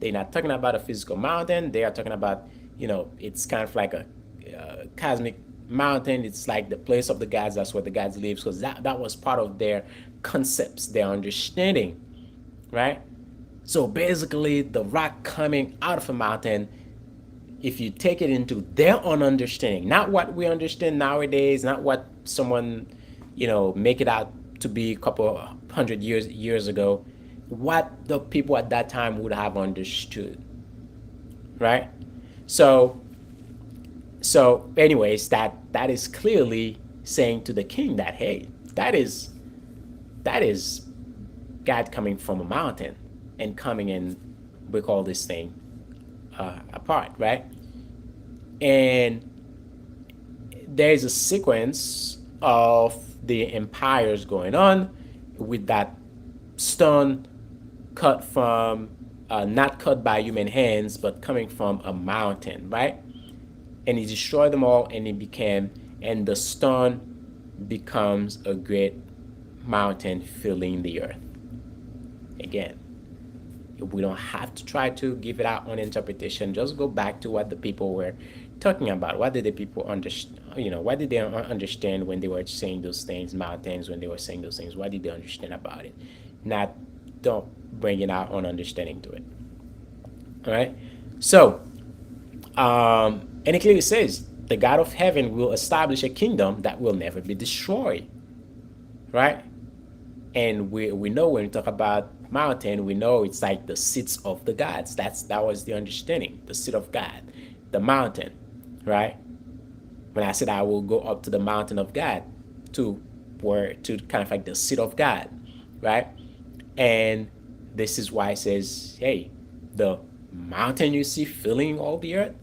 they're not talking about a physical mountain. They are talking about, it's kind of like a cosmic mountain. It's like the place of the gods. That's where the gods live, because that was part of their concepts, their understanding, right? So basically, the rock coming out of a mountain, if you take it into their own understanding, not what we understand nowadays, not what someone make it out to be a couple hundred years ago, what the people at that time would have understood, right? So anyways, that is clearly saying to the king that, hey, that is God coming from a mountain and coming and break all this thing apart, right? And there's a sequence of the empires going on with that stone cut from, not cut by human hands, but coming from a mountain, right? And he destroyed them all, and the stone becomes a great mountain filling the earth. Again, we don't have to try to give it our own interpretation. Just go back to what the people were talking about. What did the people understand? What did they understand when they were saying those things, mountains, when they were saying those things? What did they understand about it? Don't bring in our own understanding to it. All right. So, and it clearly says the God of heaven will establish a kingdom that will never be destroyed, right? And we know when we talk about mountain, we know it's like the seats of the gods. That was the understanding, the seat of God, the mountain, right? When I said I will go up to the mountain of God, to where to kind of like the seat of God, right? And this is why it says, hey, the mountain you see filling all the earth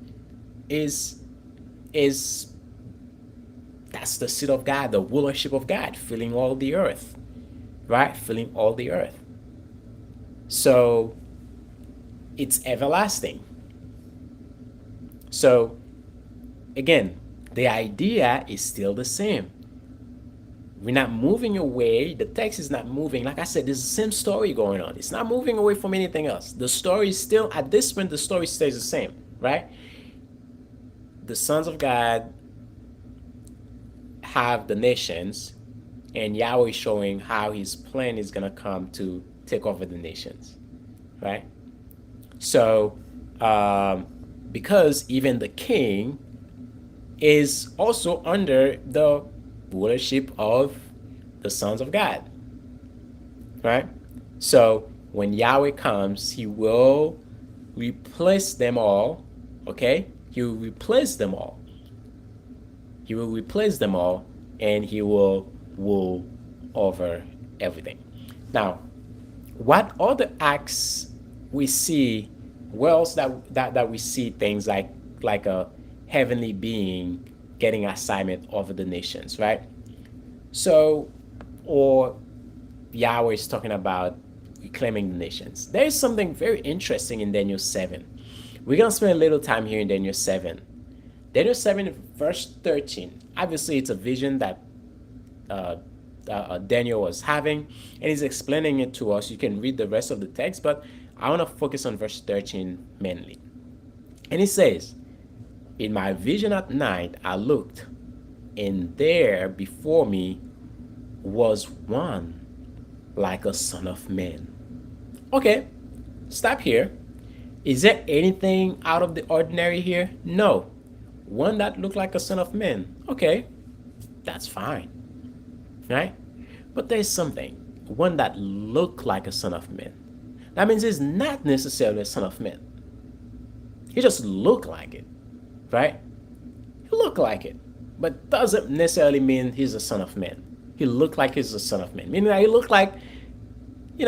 is is that's the seat of God, the rulership of God, filling all the earth, right? Filling all the earth. So it's everlasting. So again, the idea is still the same. We're not moving away. The text is not moving. Like I said, there's the same story going on. It's not moving away from anything else. The story is still, at this point, the story stays the same, right? The sons of God have the nations, and Yahweh is showing how his plan is going to come to take over the nations, right? So, because even the king is also under the rulership of the sons of God, right? So when Yahweh comes, he will replace them all, okay? He will replace them all. He will replace them all, and he will rule over everything. Now, what other acts we see? Where else that we see things like a heavenly being getting assignment over the nations, right? So, or Yahweh is talking about reclaiming the nations. There is something very interesting in Daniel 7. We're going to spend a little time here in Daniel 7. Daniel 7, verse 13. Obviously, it's a vision that Daniel was having, and he's explaining it to us. You can read the rest of the text, but I want to focus on verse 13 mainly. And he says, in my vision at night, I looked, and there before me was one like a son of man. Okay, stop here. Is there anything out of the ordinary here? No. One that looked like a son of man. Okay, that's fine, right? But there's something. One that looked like a son of man. That means he's not necessarily a son of man. He just looked like it, right? He looked like it, but doesn't necessarily mean he's a son of man. He looked like he's a son of man, meaning that he looked like, he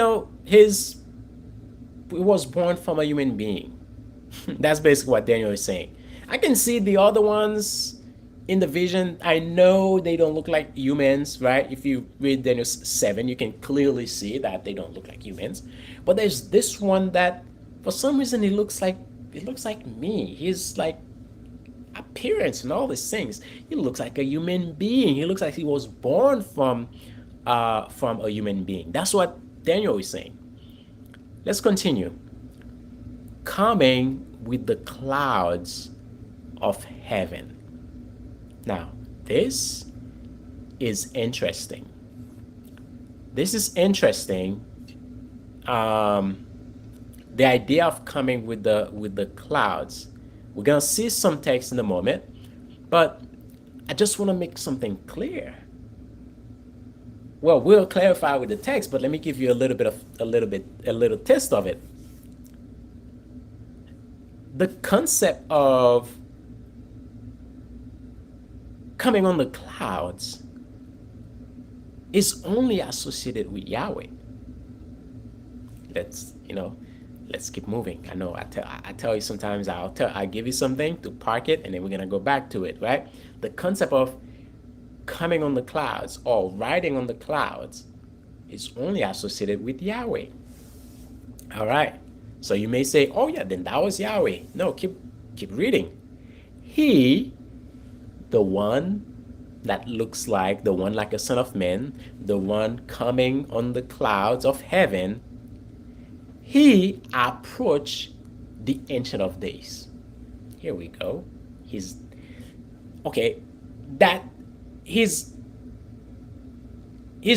was born from a human being. That's basically what Daniel is saying. I can see the other ones in the vision. I know they don't look like humans, right? If you read Daniel 7, you can clearly see that they don't look like humans. But there's this one that, for some reason, he looks like me. He's like appearance and all these things. He looks like a human being. He looks like he was born from a human being. That's what Daniel is saying. Let's continue. Coming with the clouds of heaven. Now, this is interesting. This is interesting. The idea of coming with the clouds. We're gonna see some text in a moment, but I just want to make something clear. Well, we'll clarify with the text, but let me give you a little taste of it. The concept of coming on the clouds is only associated with Yahweh. Let's keep moving. I know I tell you sometimes I give you something to park it, and then we're gonna go back to it, right? The concept of coming on the clouds or riding on the clouds is only associated with Yahweh. All right. So you may say, oh yeah, then that was Yahweh. No, keep reading. He, the one that looks like the one like a son of man, the one coming on the clouds of heaven, he approached the Ancient of Days. Here we go. He's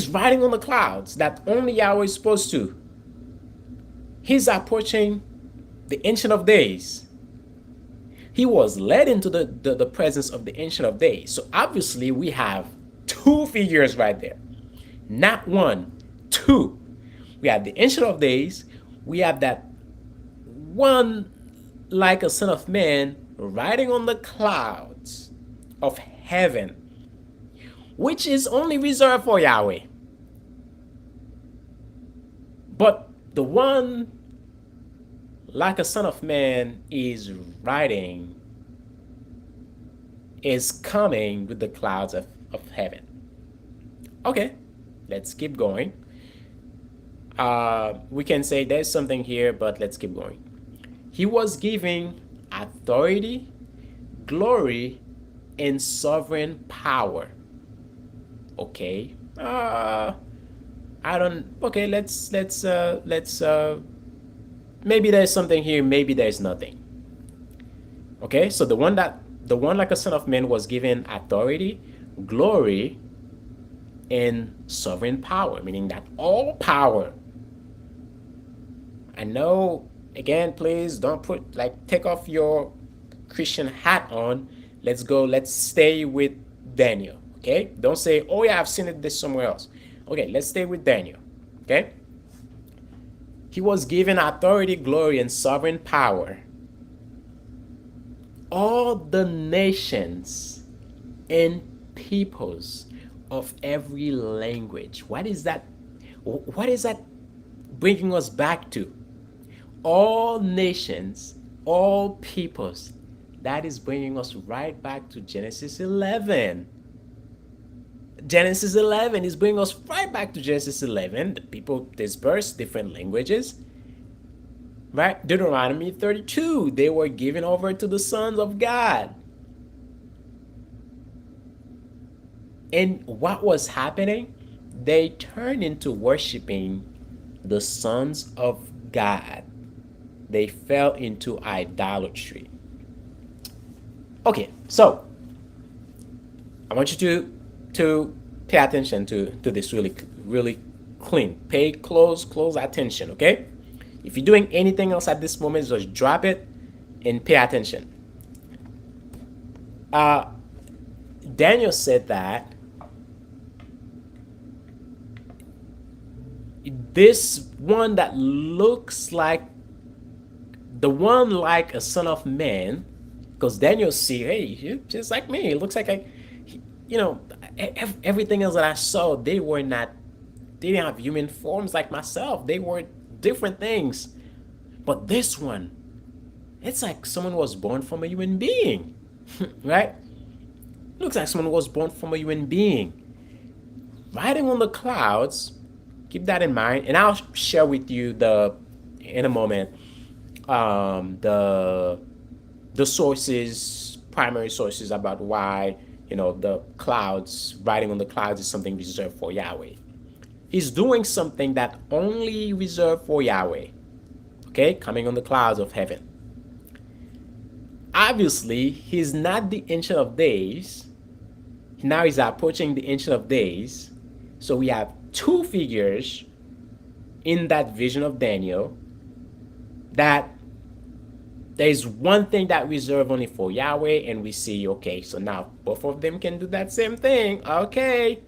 riding on the clouds that only Yahweh is supposed to. He's approaching the Ancient of Days. he was led into the presence of the Ancient of Days. So obviously, we have two figures right there. Not one, two. We have the Ancient of Days. We have that one like a son of man riding on the clouds of heaven, which is only reserved for Yahweh. But the one like a son of man is riding, is coming with the clouds of heaven. Okay, let's keep going. We can say there's something here, but let's keep going. He was giving authority, glory, and sovereign power. Okay. I don't. Okay, let's. Maybe there's something here. Maybe there's nothing. Okay, so the one like a son of man was given authority, glory, and sovereign power, meaning that all power. I know. Again, please don't put like take off your Christian hat on. Let's go. Let's stay with Daniel. Okay, don't say, "Oh yeah, I've seen it this somewhere else." Okay, let's stay with Daniel. Okay, he was given authority, glory, and sovereign power. All the nations and peoples of every language. What is that? What is that bringing us back to? All nations, all peoples. That is bringing us right back to Genesis 11. Genesis 11 is bringing us right back to Genesis 11. The people dispersed different languages. Right? Deuteronomy 32, they were given over to the sons of God. And what was happening? They turned into worshiping the sons of God. They fell into idolatry. Okay, so I want you to pay attention to this really clean. Pay close attention, okay? If you're doing anything else at this moment, just drop it and pay attention. Daniel said that this one that looks like the one like a son of man, because Daniel see, hey, you're just like me. It looks like everything else that I saw, they didn't have human forms like myself. They were different things. But this one, it's like someone was born from a human being, right? Looks like someone was born from a human being. Riding on the clouds, keep that in mind, and I'll share with you in a moment, the sources, primary sources about why the clouds, riding on the clouds is something reserved for Yahweh. He's doing something that only reserved for Yahweh. Okay, coming on the clouds of heaven. Obviously, he's not the Ancient of Days. Now he's approaching the Ancient of Days. So we have two figures in that vision of Daniel, that there's one thing that reserved only for Yahweh, and we see, okay, so now both of them can do that same thing. Okay.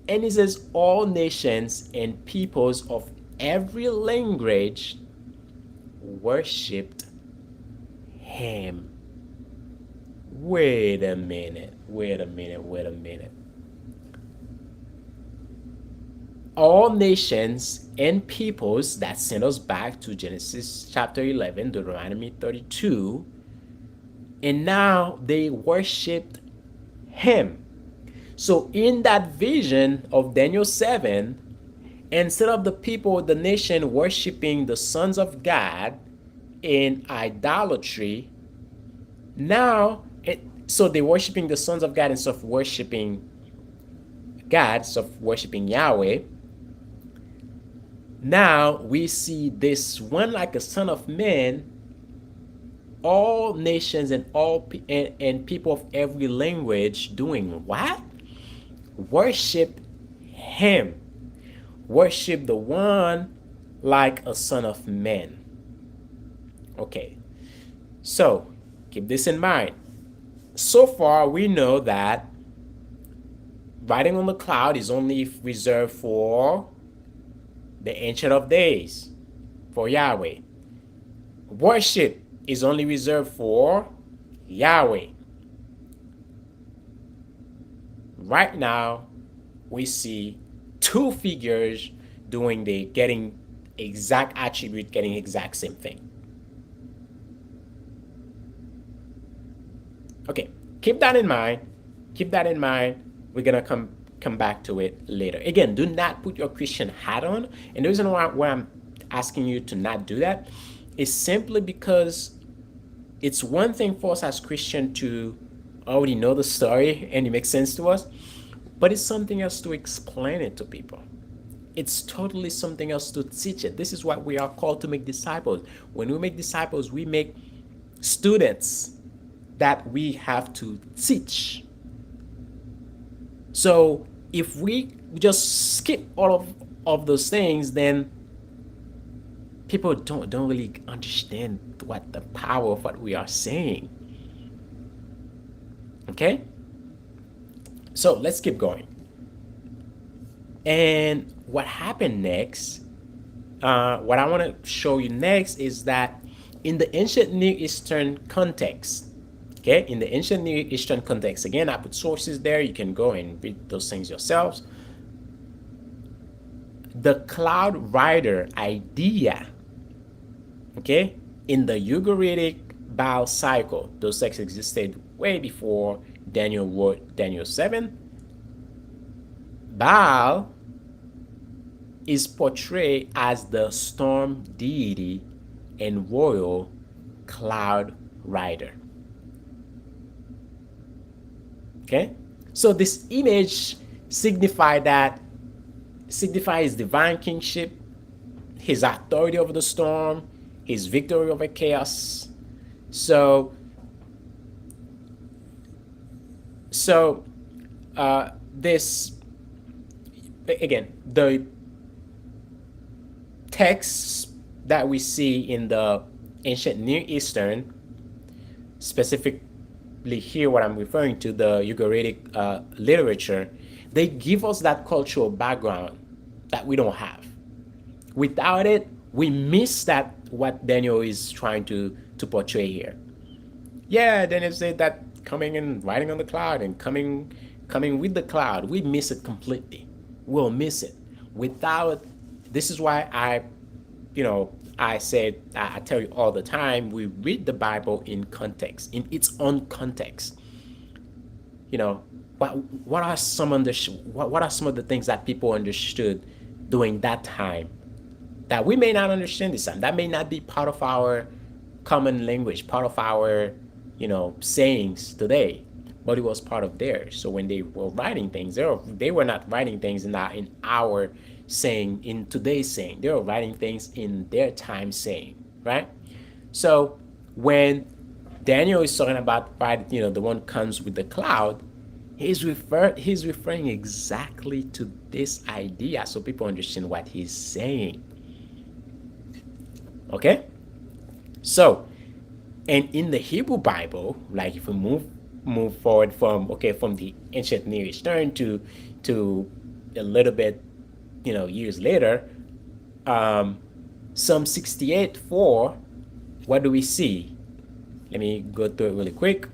And he says, all nations and peoples of every language worshipped him. Wait a minute. All nations and peoples, that sent us back to Genesis chapter 11, Deuteronomy 32. And now they worshipped him. So in that vision of Daniel 7, instead of the people, the nation worshiping the sons of God in idolatry, so they're worshiping the sons of God instead of worshiping God, instead of worshiping Yahweh. Now we see this one like a son of man, all nations and and people of every language doing what? Worship him. Worship the one like a son of man. Okay. So keep this in mind. So far, we know that riding on the cloud is only reserved for the Ancient of Days, for Yahweh. Worship is only reserved for Yahweh. Right now, we see two figures doing the getting exact attribute, getting exact same thing. Okay, keep that in mind. Keep that in mind. We're gonna come back to it later. Again, do not put your Christian hat on. And the reason why I'm asking you to not do that is simply because it's one thing for us as Christian to already know the story and it makes sense to us, but it's something else to explain it to people. It's totally something else to teach it. This is what we are called to make disciples. When we make disciples, we make students that we have to teach. So if we just skip all of those things, then people don't really understand what the power of what we are saying. Okay? So let's keep going. And what happened next, what I want to show you next is that in the ancient Near Eastern context, okay, in the ancient Near Eastern context, again, I put sources there. You can go and read those things yourselves. The cloud rider idea, okay, in the Ugaritic Baal cycle, those texts existed way before Daniel wrote Daniel 7. Baal is portrayed as the storm deity and royal cloud rider. Okay, so this image signifies divine kingship, his authority over the storm, his victory over chaos. So this again, the texts that we see in the ancient Near Eastern, specifically here what I'm referring to, the Ugaritic literature, they give us that cultural background that we don't have. Without it, we miss that what Daniel is trying to portray here. Yeah, Daniel said that coming and riding on the cloud and coming with the cloud, we miss it completely. We'll miss it. Without, this is why I said, I tell you all the time, we read the Bible in context, in its own context. What are some of the things that people understood during that time that we may not understand this time? That may not be part of our common language, part of our sayings today, but it was part of theirs. So when they were writing things, they were not writing things in our saying, in today's saying. They were writing things in their time saying, right? So when Daniel is talking about, the one comes with the cloud, he's referring exactly to this idea, so people understand what he's saying. Okay? So, and in the Hebrew Bible, like if we move forward from the ancient Near Eastern to a little bit, years later, Psalm 68:4, what do we see? Let me go through it really quick.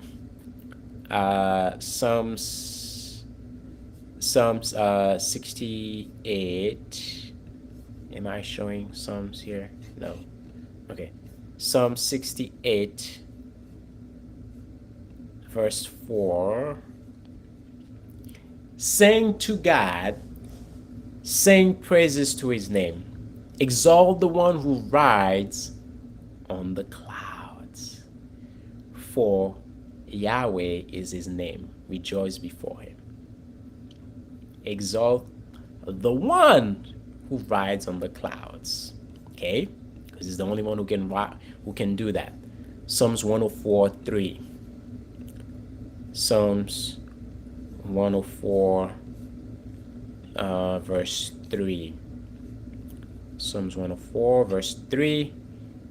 Psalms 68. Am I showing Psalms here? No. Okay. Psalm 68, verse 4. Sing to God, sing praises to his name. Exalt the one who rides on the clouds. For Yahweh is his name. Rejoice before him. Exalt the one who rides on the clouds. Okay? Because he's the only one who can do that. Psalms 104:3. Psalms 104 verse 3. Psalms 104 verse 3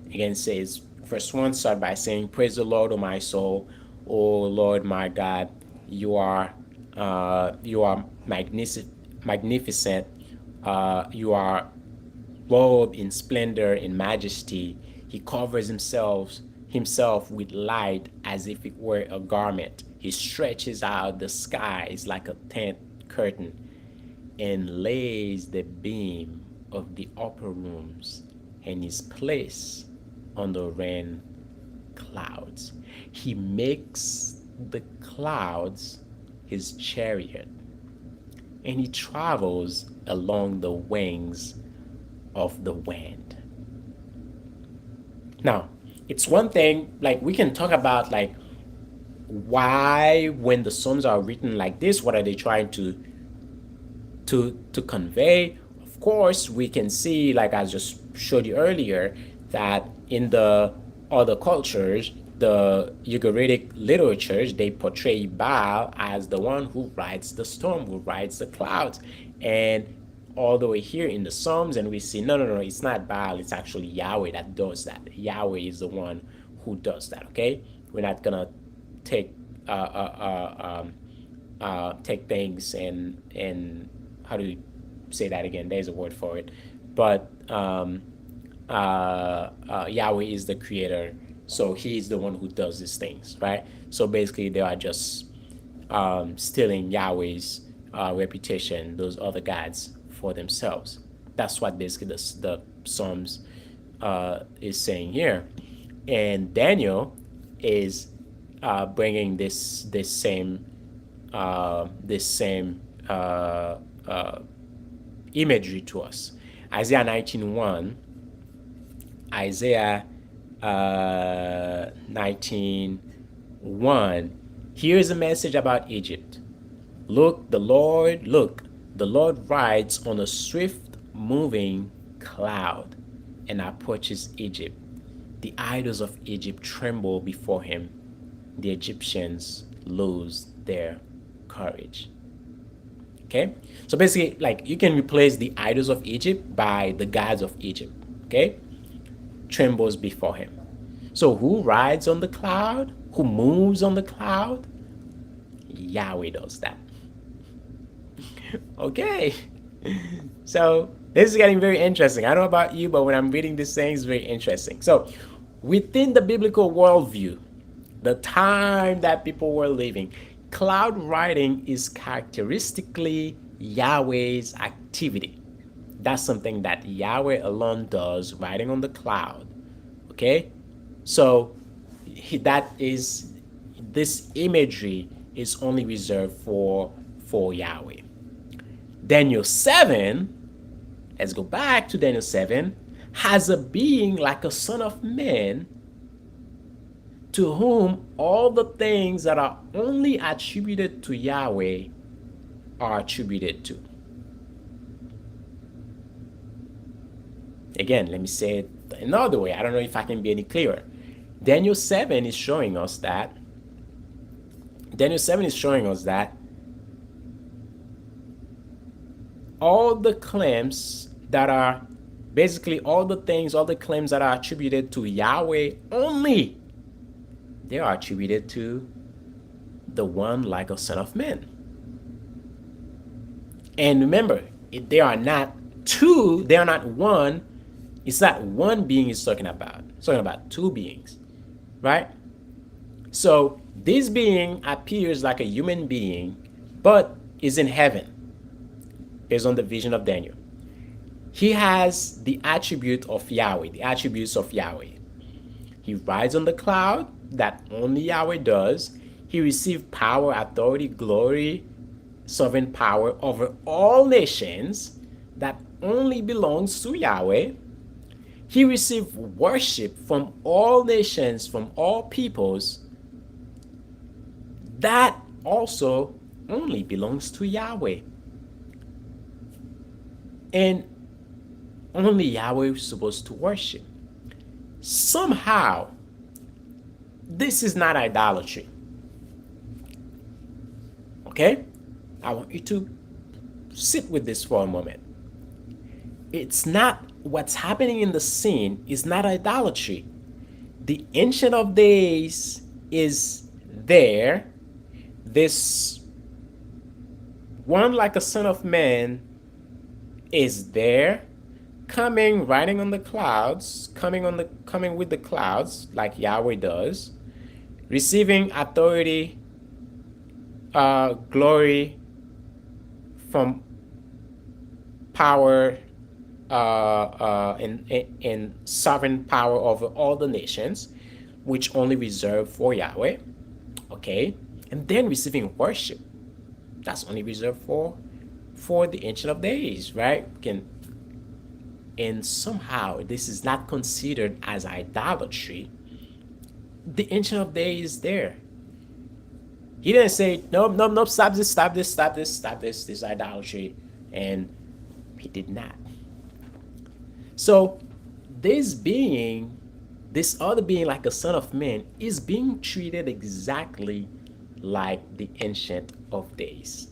again says, Verse 1 start by saying, Praise the Lord, O my soul, O Lord my God, you are magnificent. You are robed in splendor and majesty. He covers himself with light as if it were a garment. He stretches out the skies like a tent curtain and lays the beam of the upper rooms in his place on the rain clouds. He makes the clouds his chariot, and he travels along the wings of the wind. Now, it's one thing, like, we can talk about, like, why, when the Psalms are written like this, what are they trying to convey? Of course, we can see, like I just showed you earlier, that in the other cultures, the Ugaritic literatures, they portray Baal as the one who rides the storm, who rides the clouds. And all the way here in the Psalms, and we see, no, it's not Baal, it's actually Yahweh that does that. Yahweh is the one who does that, okay? We're not gonna take take things and how do you say that again? There's a word for it, but Yahweh is the creator, so he's the one who does these things, right? So basically, they are just stealing Yahweh's reputation, those other gods, for themselves. That's what basically the Psalms is saying here, and Daniel is bringing this same imagery to us. Isaiah 19:1, Isaiah 19:1. Here's a message about Egypt. Look, the Lord rides on a swift moving cloud and approaches Egypt. The idols of Egypt tremble before him. The Egyptians lose their courage. Okay? So basically, like, you can replace the idols of Egypt by the gods of Egypt. Okay? Trembles before him. So who rides on the cloud? Who moves on the cloud? Yahweh does that. Okay. So this is getting very interesting. I don't know about you, but when I'm reading these things, it's very interesting. So within the biblical worldview, the time that people were living, cloud riding is characteristically Yahweh's activity. That's something that Yahweh alone does, riding on the cloud. Okay? So this imagery is only reserved for Yahweh. Daniel 7, let's go back to Daniel 7, has a being like a son of man, to whom all the things that are only attributed to Yahweh are attributed to. Again, let me say it another way. I don't know if I can be any clearer. Daniel 7 is showing us that all the claims that are basically all the claims that are attributed to Yahweh only, they are attributed to the one like a son of man. And remember, they are not two, they are not one. It's not one being he's talking about. It's talking about two beings, right? So this being appears like a human being, but is in heaven, based on the vision of Daniel. He has the attribute of Yahweh, the attributes of Yahweh. He rides on the cloud that only Yahweh does. He received power, authority, glory, sovereign power over all nations that only belongs to Yahweh. He received worship from all nations, from all peoples, that also only belongs to Yahweh. And only Yahweh is supposed to worship. Somehow, this is not idolatry. Okay? I want you to sit with this for a moment. It's not, what's happening in the scene is not idolatry. the Ancient of Days is there. This one like a son of man is there, coming riding on the clouds, coming with the clouds like Yahweh does, receiving authority, glory from power, in sovereign power over all the nations, which only reserved for Yahweh. Okay, and then receiving worship, that's only reserved for the Ancient of Days, right? Can and somehow this is not considered as idolatry. The Ancient of Days is there. He didn't say, nope, nope, nope, stop this, stop this, stop this, stop this idolatry. And he did not. So this being, this other being like a son of man, is being treated exactly like the Ancient of Days.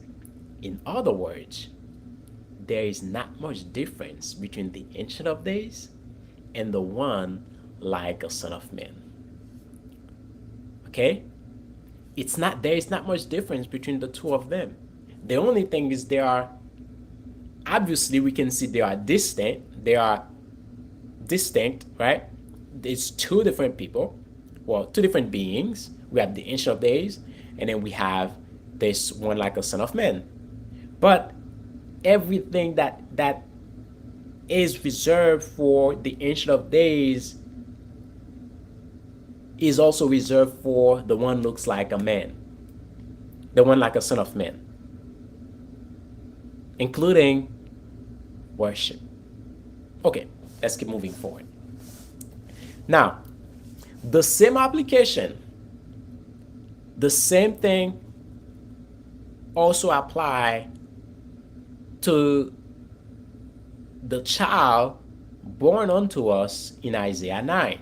In other words, there is not much difference between the Ancient of Days and the one like a son of man. Okay? There is not much difference between the two of them. The only thing is they are, obviously we can see they are distinct. They are distinct, right? It's two different people, well, two different beings. We have the Ancient of Days, and then we have this one like a son of man. But everything that is reserved for the Ancient of Days is also reserved for the one looks like a man, the one like a son of man, including worship. Okay, let's keep moving forward. Now, the same application, the same thing also apply to the child born unto us in Isaiah 9.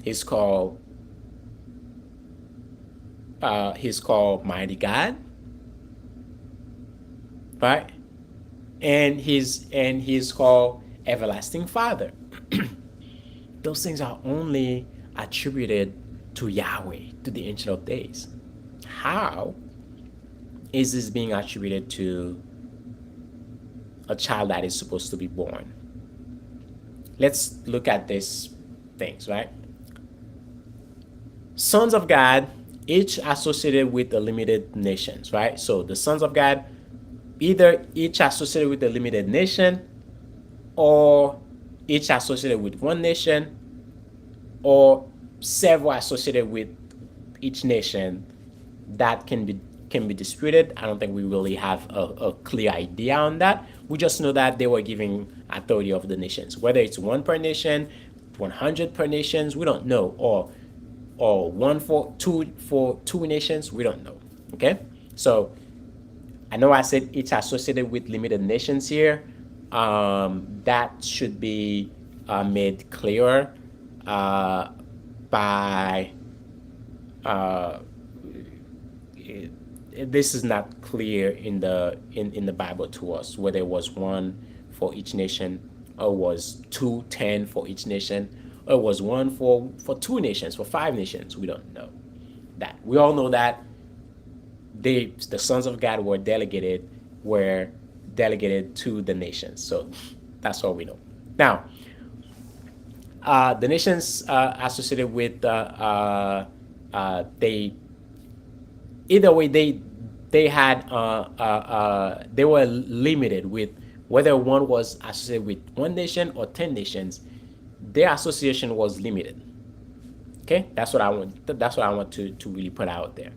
He's called Mighty God, right? And he's called Everlasting Father. Those things are only attributed to Yahweh, to the Ancient of Days. How is this being attributed to a child that is supposed to be born? Let's look at these things, right? Sons of God, each associated with the limited nations, right? So the sons of God, either each associated with a limited nation, or each associated with one nation, or several associated with each nation. That can be disputed. I don't think we really have a clear idea on that. We just know that they were giving authority of the nations. Whether it's one per nation, 100 per nations, we don't know, or one for two nations, we don't know. Okay, so I know I said it's associated with limited nations here. That should be made clearer by this is not clear in the Bible to us, whether it was one for each nation, or was 210 for each nation, or it was one for two nations, for five nations. We don't know that. We all know that the sons of God were delegated to the nations. So that's all we know. Now, the nations associated with they either way they had they were limited with whether one was associated with one nation or 10 nations. Their association was limited. Okay, that's what I want to really put out there.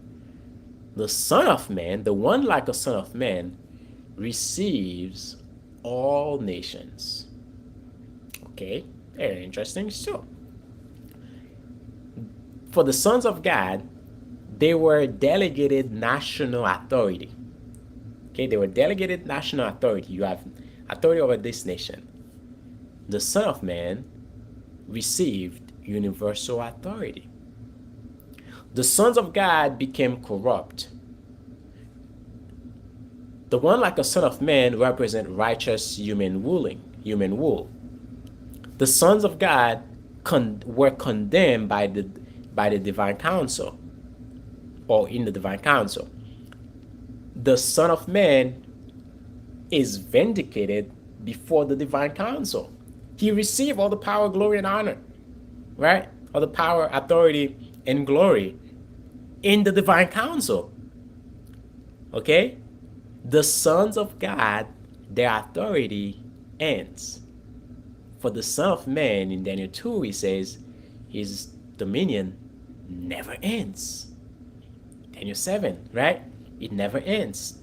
The Son of Man, the one like a Son of Man, receives all nations. Okay, very interesting. So, for the sons of God, they were delegated national authority. Okay, they were delegated national authority. You have authority over this nation. The Son of Man received universal authority. The sons of God became corrupt. The one like a son of man represent righteous human rule. The sons of God were condemned by the divine council, or in the divine council. The Son of Man is vindicated before the divine council. He received all the power, glory, and honor, right? All the power, authority, and glory in the divine council. Okay? The sons of God, their authority ends. For the Son of Man in Daniel 2, he says, his dominion never ends. Daniel 7, right? It never ends.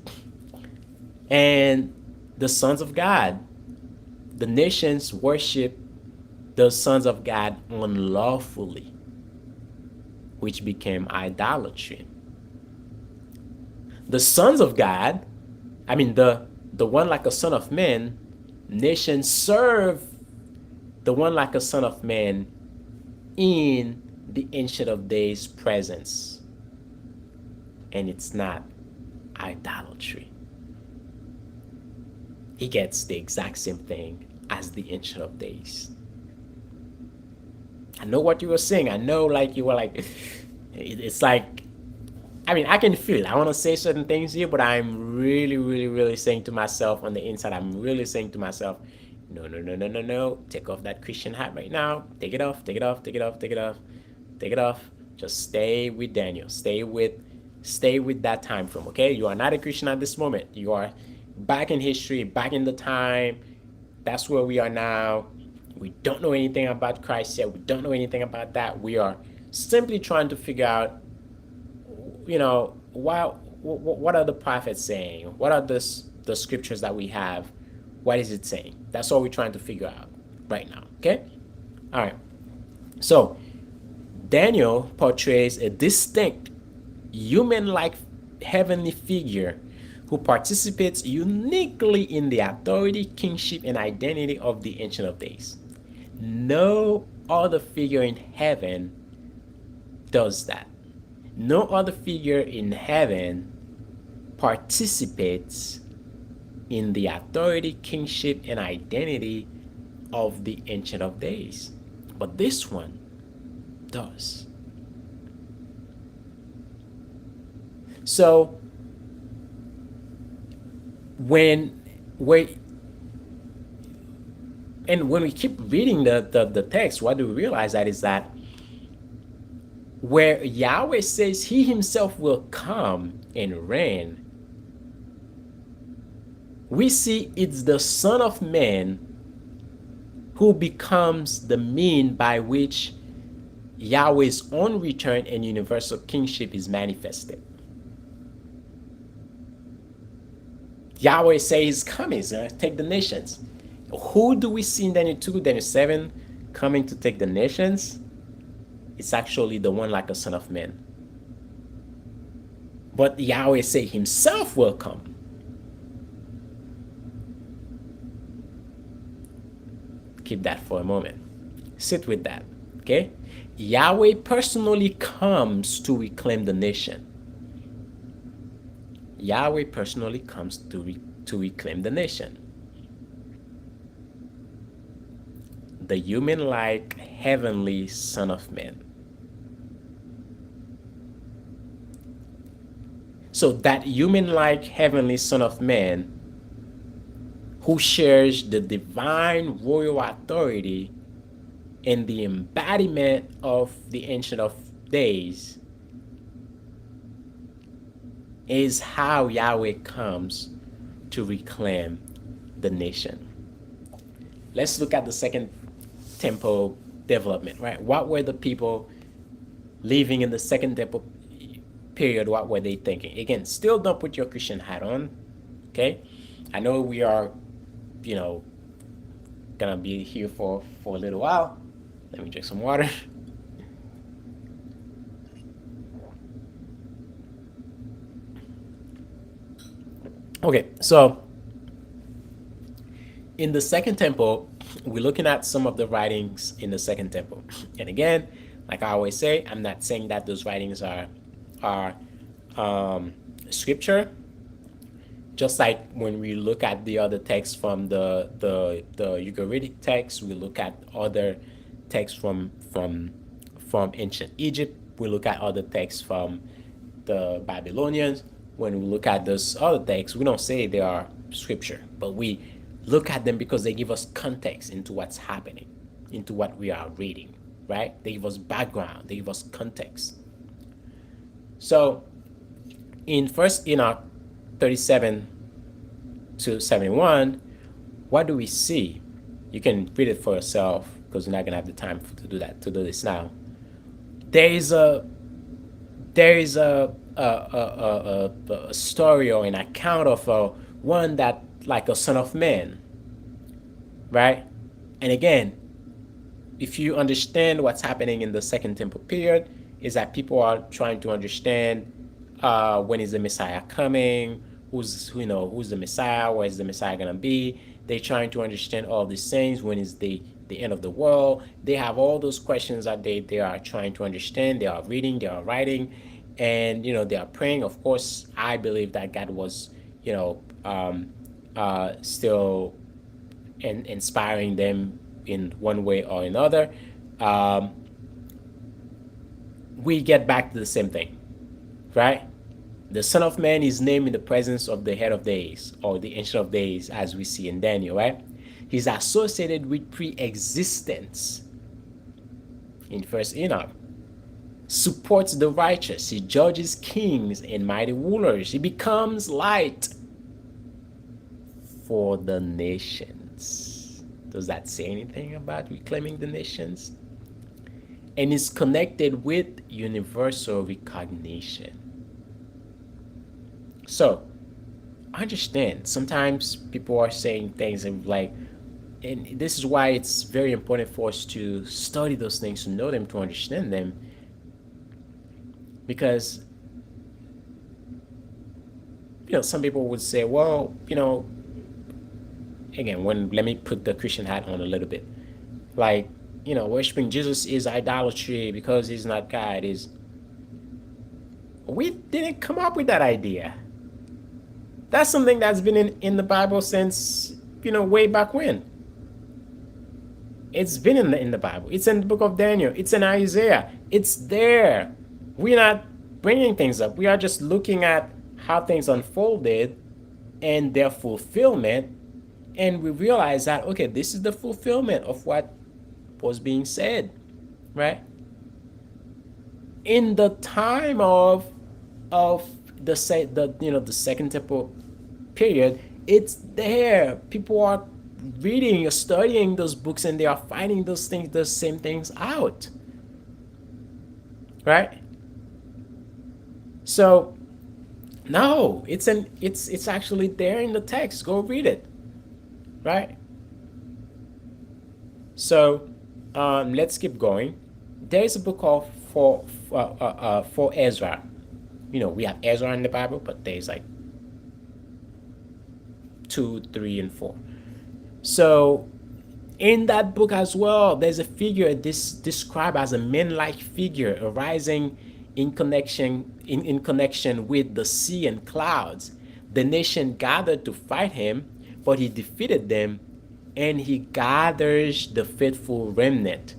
And the sons of God, the nations worship the sons of God unlawfully, which became idolatry. The sons of God, I mean the one like a son of man, nations serve the one like a son of man in the Ancient of Days presence. And it's not idolatry. He gets the exact same thing as the Ancient of Days. I know what you were saying. I know, like, you were like, it's like, I mean, I can feel it. I want to say certain things here, but I'm really, really, really saying to myself on the inside, I'm really saying to myself, no, no, no, no, no, no. Take off that Christian hat right now. Take it off, take it off, take it off, take it off, take it off. Just stay with Daniel. Stay with that time frame, okay? You are not a Christian at this moment. You are back in history, back in the time. That's where we are now. We don't know anything about Christ yet. We don't know anything about that. We are simply trying to figure out, what are the prophets saying? What are the scriptures that we have? What is it saying? That's all we're trying to figure out right now, okay? All right. So Daniel portrays a distinct human-like heavenly figure who participates uniquely in the authority, kingship, and identity of the Ancient of Days. No other figure in heaven does that. No other figure in heaven participates in the authority, kingship, and identity of the Ancient of Days. But this one does. So when we keep reading the text, what do we realize that is that where Yahweh says he himself will come and reign, we see it's the Son of Man who becomes the mean by which Yahweh's own return and universal kingship is manifested. Yahweh says he's coming, he's going to take the nations. Who do we see in Daniel 2, Daniel 7 coming to take the nations? It's actually the one like a son of man. But Yahweh say himself will come. Keep that for a moment. Sit with that, okay? Yahweh personally comes to reclaim the nation. Yahweh personally comes to reclaim the nation. The human-like heavenly Son of Man. So that human-like heavenly Son of Man who shares the divine royal authority and the embodiment of the Ancient of Days is how Yahweh comes to reclaim the nation. Let's look at the second temple development, right? What were the people living in the second temple period? What were they thinking? Again, still don't put your Christian hat on, okay? I know we are, gonna be here for a little while. Let me drink some water. Okay, so in the second temple, we're looking at some of the writings in the second temple. And again, like I always say, I'm not saying that those writings are scripture. Just like when we look at the other texts from the Ugaritic text, we look at other texts from ancient Egypt. We look at other texts from the Babylonians. When we look at those other texts, we don't say they are scripture, but we look at them because they give us context into what's happening, into what we are reading, right? They give us background, they give us context. So in First Enoch 37 to 71, what do we see? You can read it for yourself because we're not gonna have the time to do this now. There is a there is a story or an account of one that like a son of man, right? And again, if you understand what's happening in the Second Temple period, is that people are trying to understand when is the Messiah coming, who's the Messiah, where is the Messiah gonna be. They're trying to understand all these things. When is the end of the world? They have all those questions that they are trying to understand. They are reading, they are writing, and they are praying. Of course, I believe that God was still inspiring them in one way or another. Um, we get back to the same thing, right? The Son of Man is named in the presence of the Head of Days or the Ancient of Days, as we see in Daniel, right? He's associated with pre-existence in First Enoch. Supports the righteous. He judges kings and mighty rulers. He becomes light for the nations. Does that say anything about reclaiming the nations? And is connected with universal recognition. So, understand, sometimes people are saying things like, and this is why it's very important for us to study those things, to know them, to understand them, because some people would say, well, again, let me put the Christian hat on a little bit, like, worshiping Jesus is idolatry because he's not God. We didn't come up with that idea. That's something that's been in the Bible since way back when. It's been in the Bible. It's in the book of Daniel. It's in Isaiah. It's there. We're not bringing things up. We are just looking at how things unfolded and their fulfillment, and we realize that, okay, this is the fulfillment of what was being said, right? In the time of the Second Temple period, it's there. People are reading or studying those books, and they are finding those same things out, right? So no, it's actually there in the text. Go read it, right? So let's keep going. There is a book of for Ezra. We have Ezra in the Bible, but there's like 2, 3, and 4. So in that book as well, there's a figure described as a man-like figure arising in connection with the sea and clouds. The nation gathered to fight him, but he defeated them, and he gathers the faithful remnant.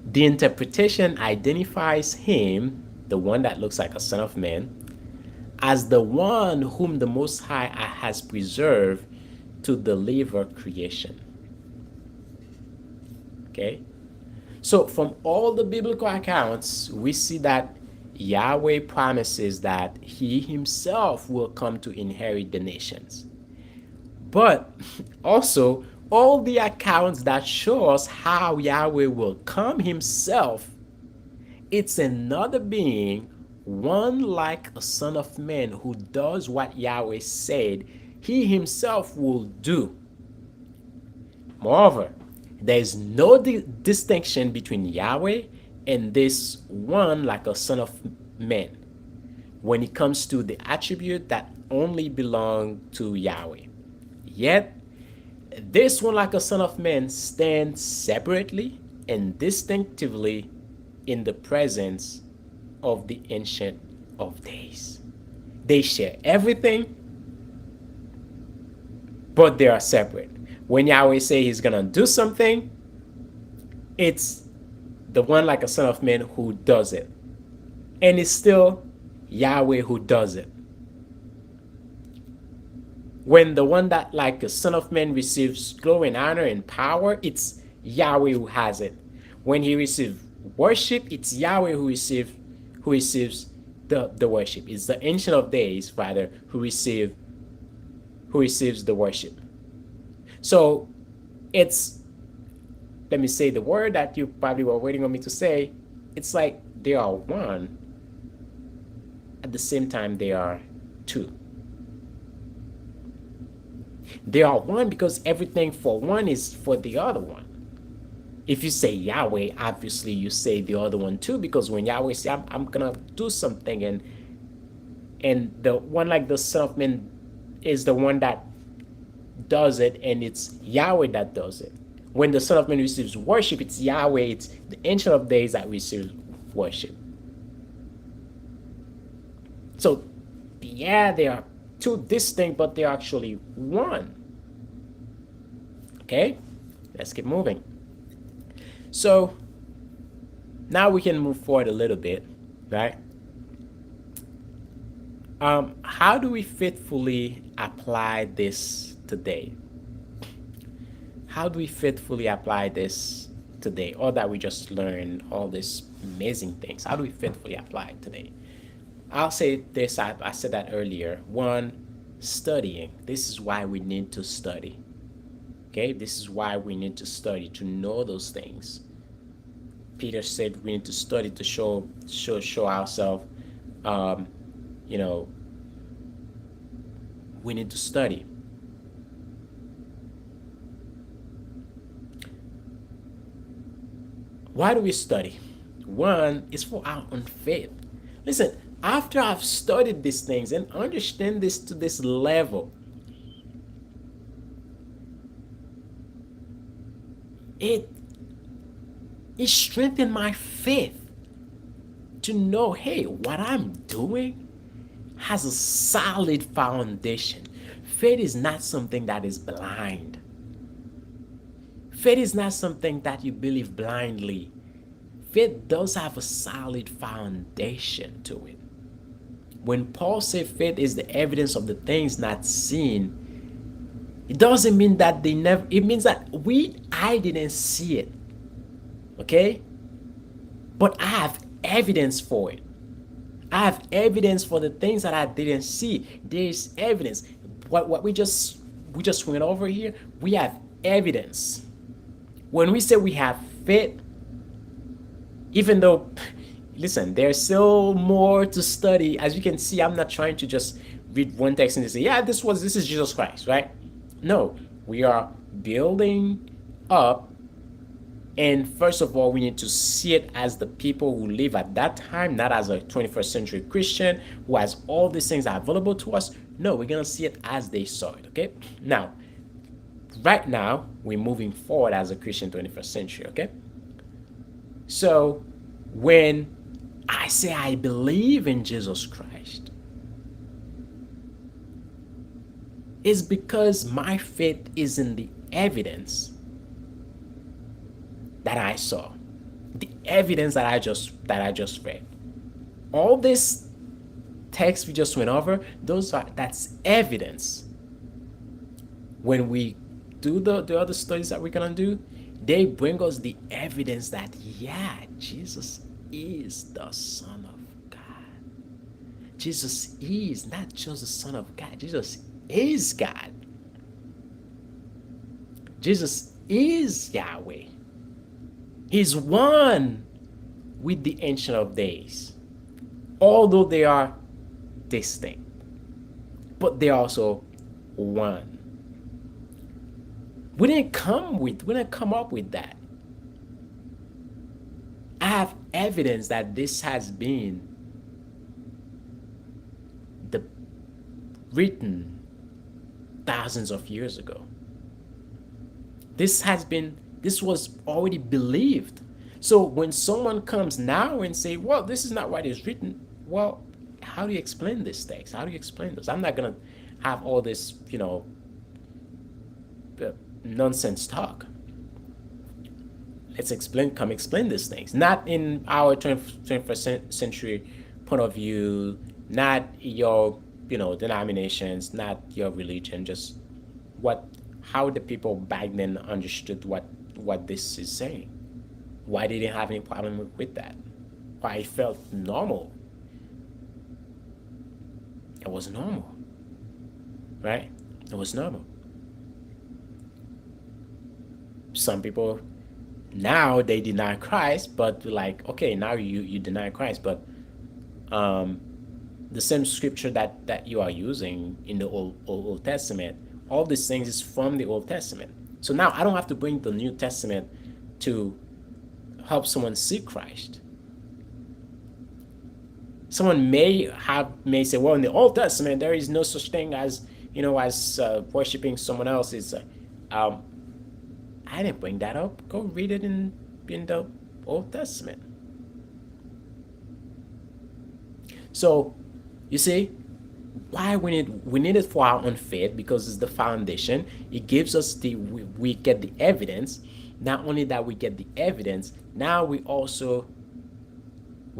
The interpretation identifies him, the one that looks like a son of man, as the one whom the Most High has preserved to deliver creation. Okay? So from all the biblical accounts, we see that Yahweh promises that he himself will come to inherit the nations. But also, all the accounts that show us how Yahweh will come himself, it's another being, one like a son of man, who does what Yahweh said he himself will do. Moreover, there is no distinction between Yahweh and this one like a son of man when it comes to the attribute that only belong to Yahweh. Yet, this one like a son of man stands separately and distinctively in the presence of the Ancient of Days. They share everything, but they are separate. When Yahweh says he's going to do something, It's the one like a son of man who does it. And it's still Yahweh who does it. When the one that like a son of man receives glory and honor and power, it's Yahweh who has it. When he receives worship, it's Yahweh who receives the worship. It's the ancient of days, rather, who receives the worship. So it's, let me say the word that you probably were waiting on me to say. It's like they are one, at the same time they are two. They are one because everything for one is for the other one. If you say Yahweh, obviously you say the other one too, because when Yahweh say I'm gonna do something, and the one like the Son of Man is the one that does it, and it's Yahweh that does it. When the Son of Man receives worship, it's Yahweh, it's the Ancient of Days that receives worship. So, yeah, they are two distinct, but they're actually one. Okay, let's keep moving. So, now we can move forward a little bit, right? How do we faithfully apply this today? How do we faithfully apply this today? All that we just learned, all these amazing things. How do we faithfully apply it today? I'll say this, I said that earlier. One, studying. This is why we need to study. Okay, this is why we need to study, to know those things. Peter said we need to study to show ourselves. Um, you know, we need to study. Why do we study? One is for our own faith. Listen, after I've studied these things and understand this to this level, it it strengthened my faith to know, hey, what I'm doing has a solid foundation. Faith is not something that is blind. Faith is not something that you believe blindly. Faith does have a solid foundation to it. When Paul said faith is the evidence of the things not seen, it doesn't mean that they never, it means that I didn't see it. Okay? But I have evidence for it. I have evidence for the things that I didn't see. There is evidence. What we just went over here, we have evidence. When we say we have faith, even though, listen, there's still more to study. As you can see, I'm not trying to just read one text and say, yeah, this is Jesus Christ, right? No, we are building up. And first of all, we need to see it as the people who live at that time, not as a 21st century Christian who has all these things available to us. No, we're going to see it as they saw it, okay? Now, right now, we're moving forward as a Christian 21st century, okay? So, when I say I believe in Jesus Christ, it's because my faith is in the evidence that I saw, the evidence that I just read. All this text we just went over, that's evidence. When we do the other studies that we're gonna do, they bring us the evidence that, yeah, Jesus is the Son of God. Jesus is not just the Son of God. Jesus is God. Jesus is Yahweh. He's one with the Ancient of Days, although they are distinct, but they're also one. We didn't come up with that. I have evidence that this has been the written thousands of years ago. This was already believed. So when someone comes now and say, well, this is not what is written, well, how do you explain this text? How do you explain this? I'm not going to have all this, nonsense talk. Let's explain these things, not in our 21st century point of view, not your, denominations, not your religion, just what how the people back then understood what this is saying. Why they didn't have any problem with that? Why it felt normal? It was normal, right? It was normal. Some people now they deny Christ, but like, okay, now you deny Christ, but um, the same scripture that you are using in the Old Testament, all these things is from the Old Testament. So now I don't have to bring the New Testament to help someone see Christ. Someone may say, well, in the Old Testament there is no such thing as, as worshiping someone else. Is um, I didn't bring that up. Go read it in the Old Testament. So, you see, why we need it for our own faith, because it's the foundation. It gives us we get the evidence. Not only that we get the evidence, now we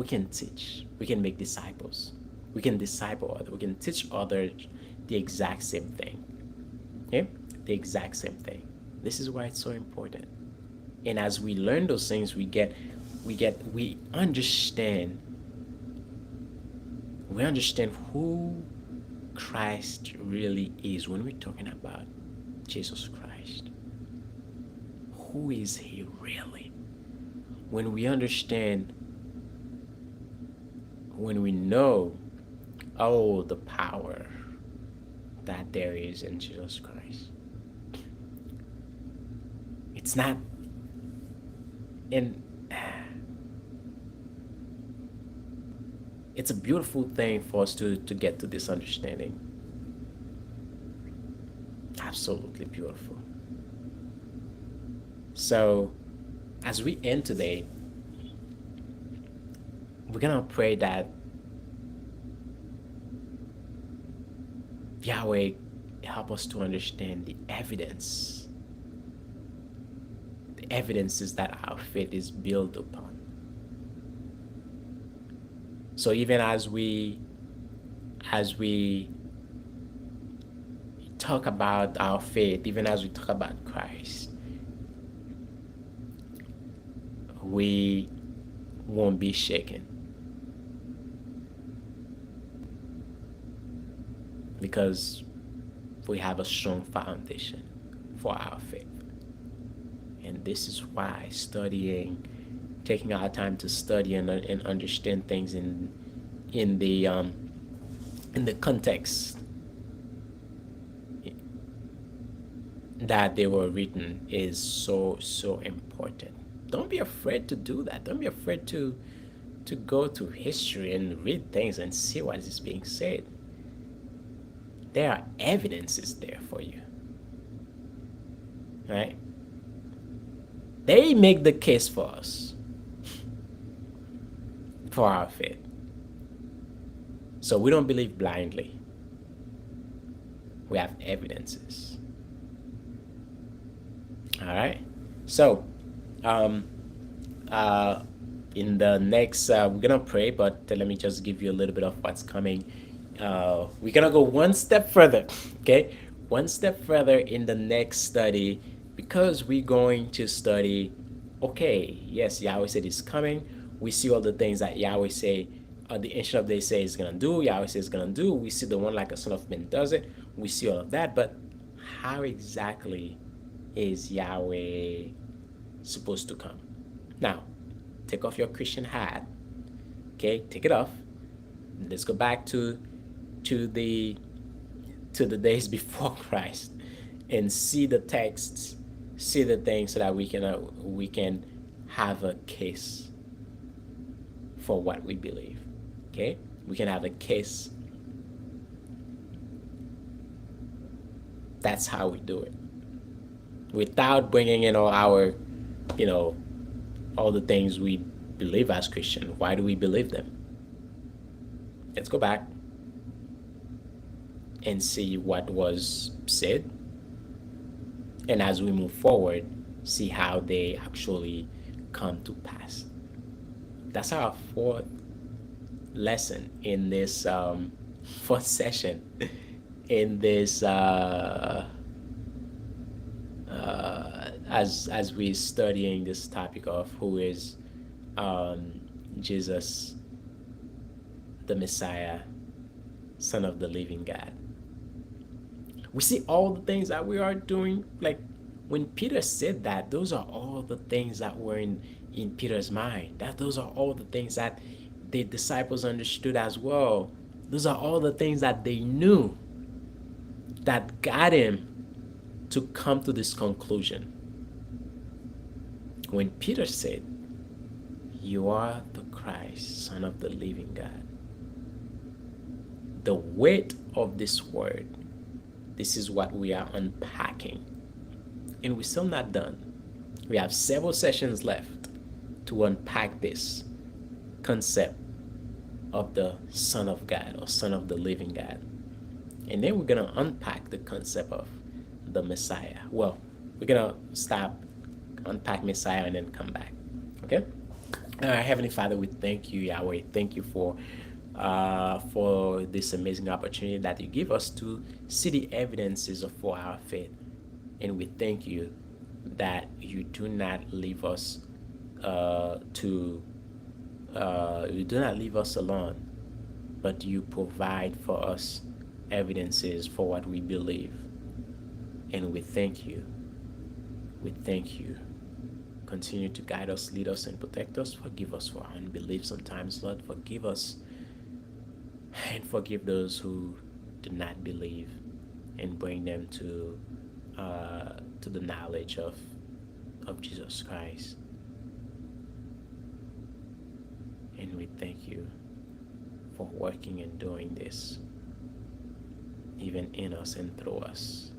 can teach. We can make disciples. We can disciple others. We can teach others the exact same thing. Okay? The exact same thing. This is why it's so important. And as we learn those things, we understand who Christ really is when we're talking about Jesus Christ. Who is he really? When we understand, when we know, oh, the power that there is in Jesus Christ. It's not in it's a beautiful thing for us to get to this understanding. Absolutely beautiful. So, as we end today, we're gonna pray that Yahweh help us to understand the evidences that our faith is built upon. So even as we talk about our faith, even as we talk about Christ, we won't be shaken, because we have a strong foundation for our faith. And this is why taking our time to study and understand things in the context that they were written is so important. Don't be afraid to do that. Don't be afraid to go to history and read things and see what is being said. There are evidences there for you, right? They make the case for us, for our faith. So we don't believe blindly. We have evidences. All right. So, in the next, we're gonna pray, but let me just give you a little bit of what's coming. We're gonna go one step further. Okay, one step further in the next study, because we're going to study. Okay, yes, Yahweh said it's coming. We see all the things that Yahweh say, the Ancient of Days say is gonna do. Yahweh says is gonna do. We see the one like a Son of Man does it. We see all of that, but how exactly is Yahweh supposed to come? Now, take off your Christian hat. Okay, take it off. Let's go back to the days before Christ and see the texts, see the things, so that we can have a case for what we believe. Okay, we can have a case. That's how we do it, without bringing in all our, all the things we believe as Christian. Why do we believe them? Let's go back and see what was said, and as we move forward, see how they actually come to pass. That's our fourth lesson in this fourth session in this as we studying this topic of who is um, Jesus, the Messiah, Son of the Living God. We see all the things that we are doing. Like when Peter said that, those are all the things that were in Peter's mind. That those are all the things that the disciples understood as well. Those are all the things that they knew that got him to come to this conclusion. When Peter said, "You are the Christ, Son of the living God," the weight of this word, this is what we are unpacking. And we're still not done. We have several sessions left to unpack this concept of the Son of God or Son of the living God. And then we're going to unpack the concept of the Messiah. Well, we're going to stop, unpack Messiah, and then come back. Okay? Heavenly Father, we thank you, Yahweh. Thank you for this amazing opportunity that you give us to see the evidences for our faith. And we thank you that you do not leave us you do not leave us alone, but you provide for us evidences for what we believe. And we thank you. We thank you. Continue to guide us, lead us, and protect us. Forgive us for our unbelief sometimes, Lord. Forgive us and forgive those who do not believe, and bring them to the knowledge of Jesus Christ. And we thank you for working and doing this, even in us and through us.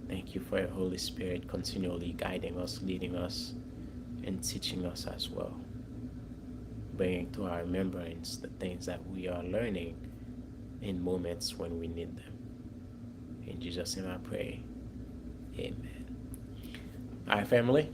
Thank you for your Holy Spirit continually guiding us, leading us, and teaching us as well, bringing to our remembrance the things that we are learning in moments when we need them. In Jesus' name I pray. Amen. All right, family.